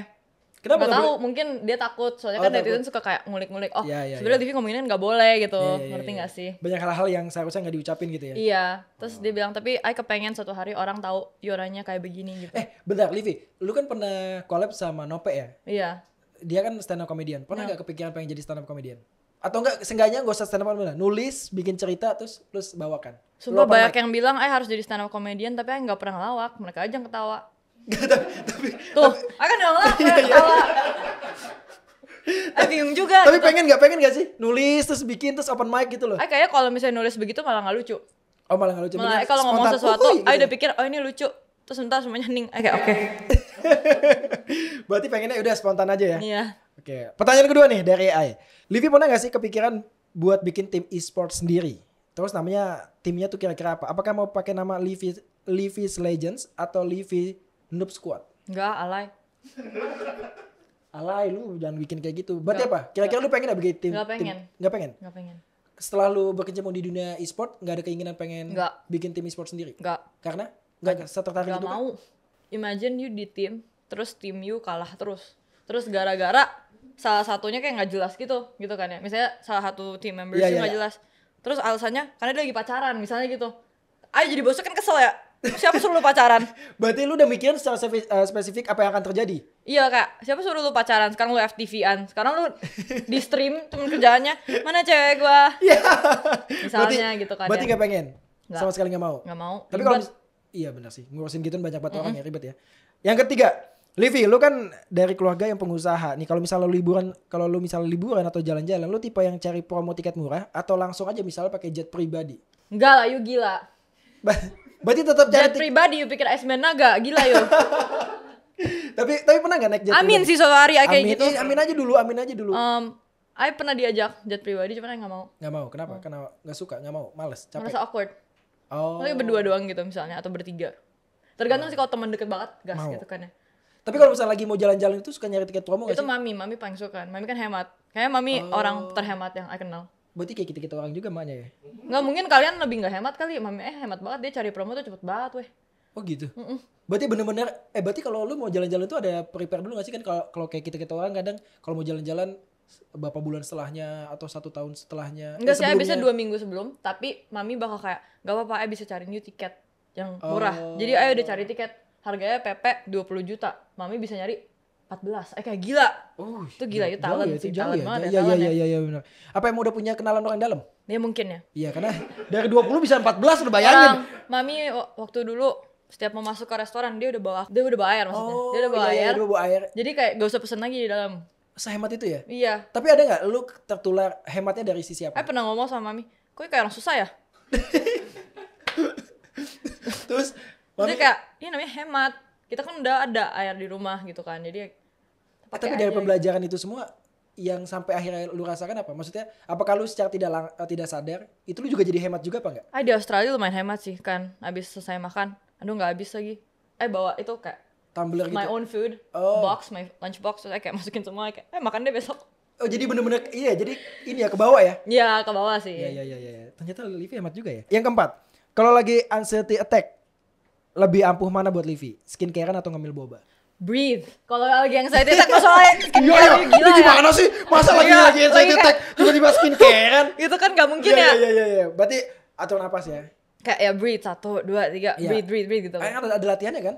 Kenapa
Gak
nggak
tahu,
boleh?
mungkin dia takut soalnya
Oh,
kan
takut.
netizen suka kayak ngulik-ngulik. Oh,
Iya,
sebenarnya Livi ngomongin nggak boleh gitu,
Iya, iya,
ngerti
iya.
nggak sih?
Banyak hal-hal yang seharusnya nggak diucapin gitu ya.
Iya, terus dia bilang tapi I kepengen suatu hari orang tahu Yoranya kayak begini gitu.
Bentar, Livi, lu kan pernah collab sama Nope ya?
Iya,
Dia kan stand up comedian. Pernah nggak kepikiran pengen jadi stand up comedian? Atau enggak, seenggaknya nggak usah stand up comedian, nulis, bikin cerita terus bawakan.
sumpah
Lu open
banyak
mic.
yang bilang harus jadi stand up comedian tapi I nggak pernah ngelawak, mereka aja yang ketawa.
tapi
Tuh, I kan nggak ngelawak, mereka ketawa. I bingung juga.
tapi
gitu.
pengen gak sih? Nulis terus bikin terus open mic gitu loh.
I kayaknya kalau misalnya nulis begitu malah nggak lucu.
Oh malah gak lucu.
Malah
Bener,
kalau ngomong
spontan.
sesuatu,
Uhuy, gitu.
I udah pikir oh ini lucu. Terus ntar semuanya hening. I kayak oke.
Berarti pengennya udah spontan aja ya?
Iya.
Oke. Pertanyaan kedua nih dari AI. Livi pernah gak sih kepikiran buat bikin tim e-sport sendiri? Terus namanya timnya tuh kira-kira apa? Apakah mau pakai nama Livi's Legends atau Livi Noob Squad?
Enggak, alay.
Alay lu jangan bikin kayak gitu. Berarti apa? Kira-kira lu pengen gak bikin tim?
Nggak pengen.
Gak pengen?
Nggak pengen.
Setelah lu berkecimpung di dunia e-sport gak ada keinginan pengen
Nggak.
bikin tim e-sport sendiri?
Nggak.
Karena? Gak setertarik
Gak
itu kan?
mau. Imagine you di tim, terus tim you kalah terus. Terus gara-gara salah satunya kayak nggak jelas gitu kan ya. Misalnya salah satu tim members
Iya,
you
iya,
nggak
iya.
jelas. Terus alasannya karena dia lagi pacaran misalnya gitu. Ayo jadi bosnya kan kesel ya. Siapa suruh lu pacaran?
Berarti lu udah mikirin secara spesifik apa yang akan terjadi?
Iya kak, siapa suruh lu pacaran? Sekarang lu FTV-an. Sekarang lu di stream temen kerjaannya mana cewek gua? Misalnya gitu kan
Berarti
ya.
gak pengen?
Nggak.
Sama sekali gak mau?
Nggak mau.
Tapi kalau
Ribet.
iya benar sih, ngurusin gitu banyak banget orang ya, ribet ya. Yang ketiga, Livi, lu kan dari keluarga yang pengusaha. Nih kalau misalnya lu liburan atau jalan-jalan, lu tipe yang cari promo tiket murah atau langsung aja misalnya pakai jet pribadi?
Enggak lah, you gila.
Berarti tetap cari
Jet pribadi you pikir Iceman Naga, gila yo.
tapi pernah gak naik jet
Amin
pribadi?
sih suatu hari kayak
Amin,
gitu.
amin aja dulu.
I pernah diajak jet pribadi cuman I nggak mau.
Gak mau, kenapa? Karena gak suka, gak mau, males, capek.
Merasa awkward.
Oh.
Paling berdua doang gitu misalnya atau bertiga. Tergantung sih kalau teman deket banget gas
Mau.
gitu kan ya.
Tapi kalau misalnya lagi mau jalan-jalan itu suka nyari tiket promo gak
Itu
sih?
mami paling suka. Mami kan hemat. Kayaknya mami orang terhemat yang I kenal.
Berarti kayak kita orang juga maknya ya?
Nggak mungkin kalian lebih nggak hemat kali. Mami hemat banget, dia cari promo tuh cepet banget weh.
Oh gitu. Berarti bener-bener berarti kalau lu mau jalan-jalan tuh ada prepare dulu gak sih kan kalau kayak kita orang kadang kalau mau jalan-jalan berapa bulan setelahnya atau 1 tahun setelahnya.
Enggak sih,
sebelumnya.
biasanya 2 minggu sebelum. Tapi mami bakal kayak gak apa-apa, bisa cari new tiket yang murah. Jadi ayo udah cari tiket harganya PP 20 juta. Mami bisa nyari 14. Kayak gila.
Oh,
Itu gila, itu talent
jauh ya,
sih,
itu jauh
talent
ya.
banget ya,
Iya
talent
iya benar. Apa yang udah punya kenalan orang dalam?
Ya mungkin ya.
Iya, karena dari 20 bisa 14 udah bayangin.
Orang mami waktu dulu setiap mau masuk ke restoran dia udah bawa air maksudnya. Dia udah bawa air.
Dia bawa air.
Jadi kayak gak usah pesen lagi di dalam.
Sehemat itu ya?
Iya.
Tapi ada nggak lu tertular hematnya dari sisi apa?
Pernah ngomong sama mami, kok kayak orang susah ya?
Terus
Maksudnya kayak, ini namanya hemat. Kita kan udah ada air di rumah gitu kan. Jadi
tapi dari pembelajaran itu semua yang sampai akhirnya lu rasakan apa? Maksudnya apakah lu secara tidak sadar itu lu juga jadi hemat juga apa enggak?
di Australia lumayan hemat sih kan. Abis selesai makan, aduh nggak habis lagi. Bawa itu kayak
Tumbler gitu.
my own food box, my lunch box. Terus kayak masukin semua kayak, makan deh besok.
Oh jadi bener-bener iya jadi ini ya ke bawah ya?
Iya ke bawah sih.
Iya. Ternyata Livi hemat juga ya. Yang keempat, kalau lagi anxiety attack lebih ampuh mana buat Livi? Skincarean atau ngambil boba?
Breathe. Kalau lagi yang saya tak masalahnya
Iya,
gila
ini
ya.
gimana sih? Masa lagi
Iya,
anxiety
lagi
attack tiba-tiba skincarean?
Itu kan gak mungkin ya.
Iya. Berarti atur napas ya.
Kayak ya breathe 1, 2, 3
Iya.
breathe gitu.
Ada latihannya kan?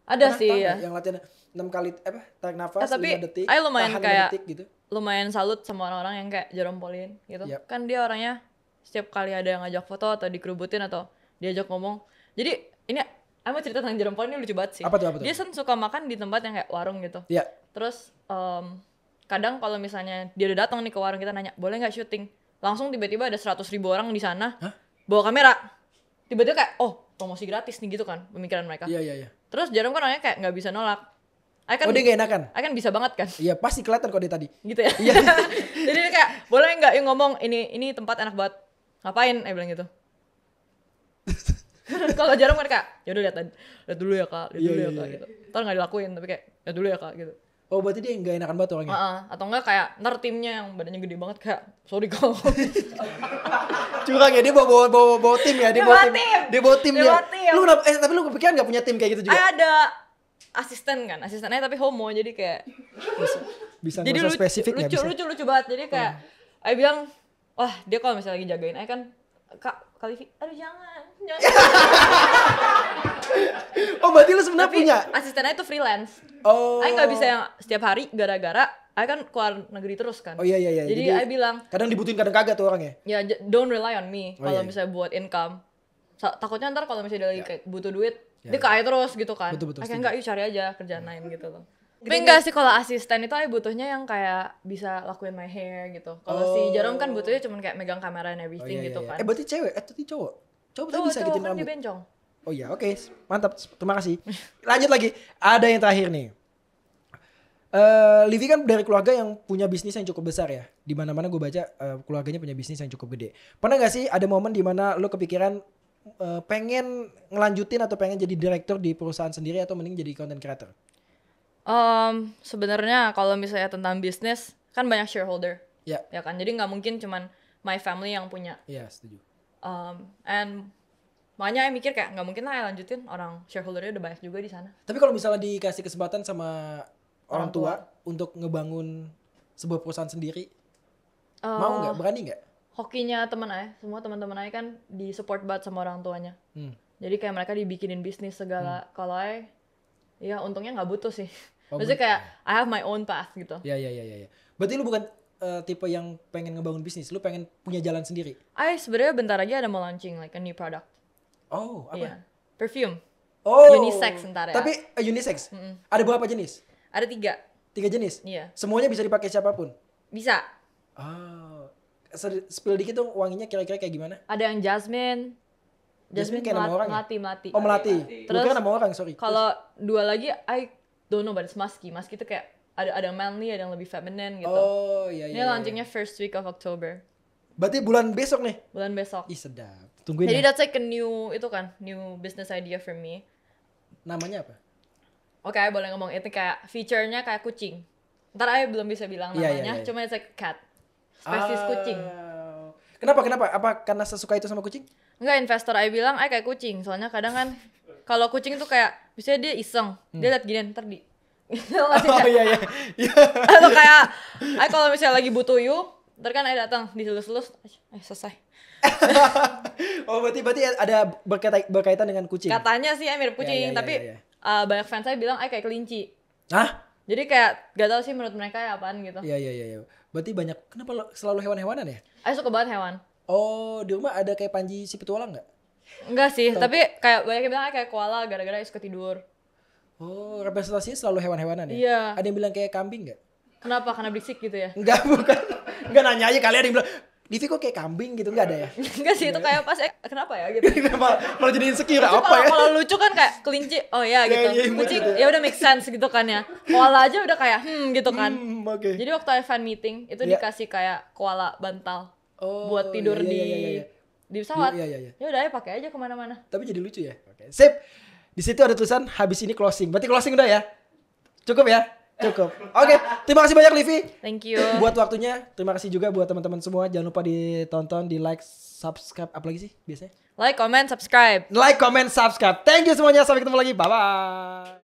Ada
Pernah
sih
tahu
ya.
nggak yang latihan 6 kali tarik nafas
Tapi
5 detik.
I lumayan
tahan 5
kayak
detik gitu.
lumayan salut sama orang-orang yang kayak Jerome Pauline gitu.
Yep.
Kan dia orangnya setiap kali ada yang ngajak foto atau dikerubutin atau diajak ngomong. Jadi ini aku mau cerita tentang Jerome Pauline ini lucu banget sih.
Apa tuh?
Dia suka makan di tempat yang kayak warung gitu.
Iya.
Terus kadang kalau misalnya dia udah datang nih ke warung kita nanya, boleh nggak syuting? Langsung tiba-tiba ada 100.000 orang di sana bawa kamera. Tiba-tiba kayak, oh promosi gratis nih gitu kan pemikiran mereka.
Iya.
Terus Jerome kan orangnya kayak nggak bisa nolak.
Oh dia gak enakan?
I kan bisa banget kan.
Iya pasti kelihatan kok dia tadi.
Gitu ya. Jadi dia kayak boleh nggak yang ngomong ini tempat enak banget. Ngapain? Bilang gitu. Kalau Jarum kan kayak yaudah lihat dulu ya kak, lihat dulu ya kak gitu. Ntar nggak dilakuin tapi kayak lihat dulu ya kak gitu.
Oh berarti dia gak enakan banget orangnya?
Atau enggak kayak ntar timnya yang badannya gede banget kayak sorry kak.
Curang ya, dia bawa tim ya, dia bawa tim ya.
Tim.
Lu kenapa, tapi lu kepikiran gak punya tim kayak gitu juga?
Ada asistennya tapi homo jadi kayak
Bisa
jadi
nggak usah spesifik nggak bisa?
lucu banget jadi kayak Ay bilang wah dia kalau misalnya lagi jagain Ay kan kak Livi aduh jangan.
Oh berarti lu sebenarnya
Tapi
punya?
asistennya itu freelance.
Oh.
Ay nggak bisa yang setiap hari gara-gara Ay kan keluar negeri terus kan.
Oh iya.
Jadi Ay bilang
kadang dibutuhin kadang kagak tuh orangnya.
ya don't rely on me kalau
iya.
misalnya buat income. Takutnya ntar kalau misalnya dia lagi kayak butuh duit
Ya,
dia ke Ay terus gitu kan.
Betul,
Kayak enggak yuk cari aja kerjaan lain gitu loh. Tapi enggak sih kalau asisten itu Ay butuhnya yang kayak bisa lakuin my hair gitu. Kalau si Jarom kan butuhnya cuma kayak megang kamera and everything gitu kan.
Berarti cewek? Tadi cowok? Cowok berarti bisa gitu
kan
rambut?
dia bencong.
Oh iya oke. Mantap, terima kasih. Lanjut lagi, ada yang terakhir nih. Livi kan dari keluarga yang punya bisnis yang cukup besar ya. Di mana-mana gue baca keluarganya punya bisnis yang cukup gede. Pernah gak sih ada momen di mana lo kepikiran pengen ngelanjutin atau pengen jadi direktur di perusahaan sendiri atau mending jadi content creator?
Sebenarnya kalau misalnya tentang bisnis kan banyak shareholder.
Ya.
Ya kan. Jadi nggak mungkin cuman my family yang punya.
Iya setuju.
And makanya mikir kayak nggak mungkin lah ya lanjutin, orang shareholdernya udah banyak juga di sana.
Tapi kalau misalnya dikasih kesempatan sama orang tua untuk ngebangun sebuah perusahaan sendiri, mau nggak? Berani nggak?
Hokinya teman Ay, semua teman-teman Ay kan di support banget sama orang tuanya. Jadi kayak mereka dibikinin bisnis segala. Kalau Ay, ya untungnya nggak butuh sih. Maksudnya kayak I have my own path gitu.
Ya. Berarti lu bukan tipe yang pengen ngebangun bisnis, lu pengen punya jalan sendiri?
Ay sebenarnya bentar lagi ada mau launching like a new product.
Oh, apa?
Iya. Perfume.
Oh.
Unisex ntar ya.
Tapi unisex? Ada berapa jenis?
Ada 3.
3 jenis?
Iya.
Semuanya bisa dipakai siapapun?
Bisa.
Oh. Spill dikit dong wanginya kira-kira kayak gimana?
Ada yang jasmine.
Jasmine kayak nama orang ya?
Melati.
Oh melati.
Terus
Bukan nama orang, sorry.
Kalau 2 lagi I don't know but it's musky. Musky itu kayak ada yang manly, ada yang lebih feminine gitu.
Oh iya.
Ini launchingnya first week of October.
Berarti bulan besok nih?
Bulan besok.
Ih sedap. Tungguin
Jadi
ya.
that's like a new business idea for me.
Namanya apa?
Oke, boleh ngomong itu kayak feature-nya kayak kucing. Ntar I belum bisa bilang namanya, cuma it's like cat. Spesies kucing.
Kenapa? Apa karena sesuka itu sama kucing?
Enggak, investor I bilang I kayak kucing. Soalnya kadang kan kalau kucing tuh kayak biasanya dia iseng. Dia liat gini ntar di
Oh iya.
atau kayak I kalau misalnya lagi butuh you, ntar kan I datang diselus-selus, selesai.
Oh berarti ada berkaitan dengan kucing.
Katanya sih I mirip kucing,
Ya.
tapi banyak fans saya bilang I kayak kelinci.
Hah?
Jadi kayak gak tau sih menurut mereka ya apaan gitu.
Iya. Berarti banyak, kenapa selalu hewan-hewanan ya?
I suka banget hewan.
Oh di rumah ada kayak Panji si petualang nggak?
Enggak sih, tapi kayak banyak yang bilang I kayak koala gara-gara I suka tidur.
Oh representasinya selalu hewan-hewanan ya?
Iya.
Ada yang bilang kayak kambing nggak?
Kenapa? Karena berisik gitu ya?
Enggak, bukan. Enggak nanya aja kali ada yang bilang, Divi kok kayak kambing gitu, enggak ada ya?
Enggak sih, itu kayak pas kenapa ya gitu.
malah jadi insecure apa ya?
Kalau lucu kan kayak kelinci, oh ya gitu.
Iya,
Kucing ya udah make sense gitu kan ya. Koala aja udah kayak gitu kan.
Oke.
Jadi waktu I fan meeting itu dikasih kayak koala bantal buat tidur di pesawat.
Iya.
Ya udah, pakai aja kemana-mana.
Tapi jadi lucu ya. Oke. Sip. Di situ ada tulisan habis ini closing. Berarti closing udah ya? Cukup ya? Cukup. Oke, terima kasih banyak Livi.
Thank you.
Buat waktunya, terima kasih juga buat teman-teman semua. Jangan lupa ditonton, di like, subscribe, apa lagi sih biasanya?
Like, comment, subscribe.
Like, comment, subscribe. Thank you semuanya. Sampai ketemu lagi. Bye bye.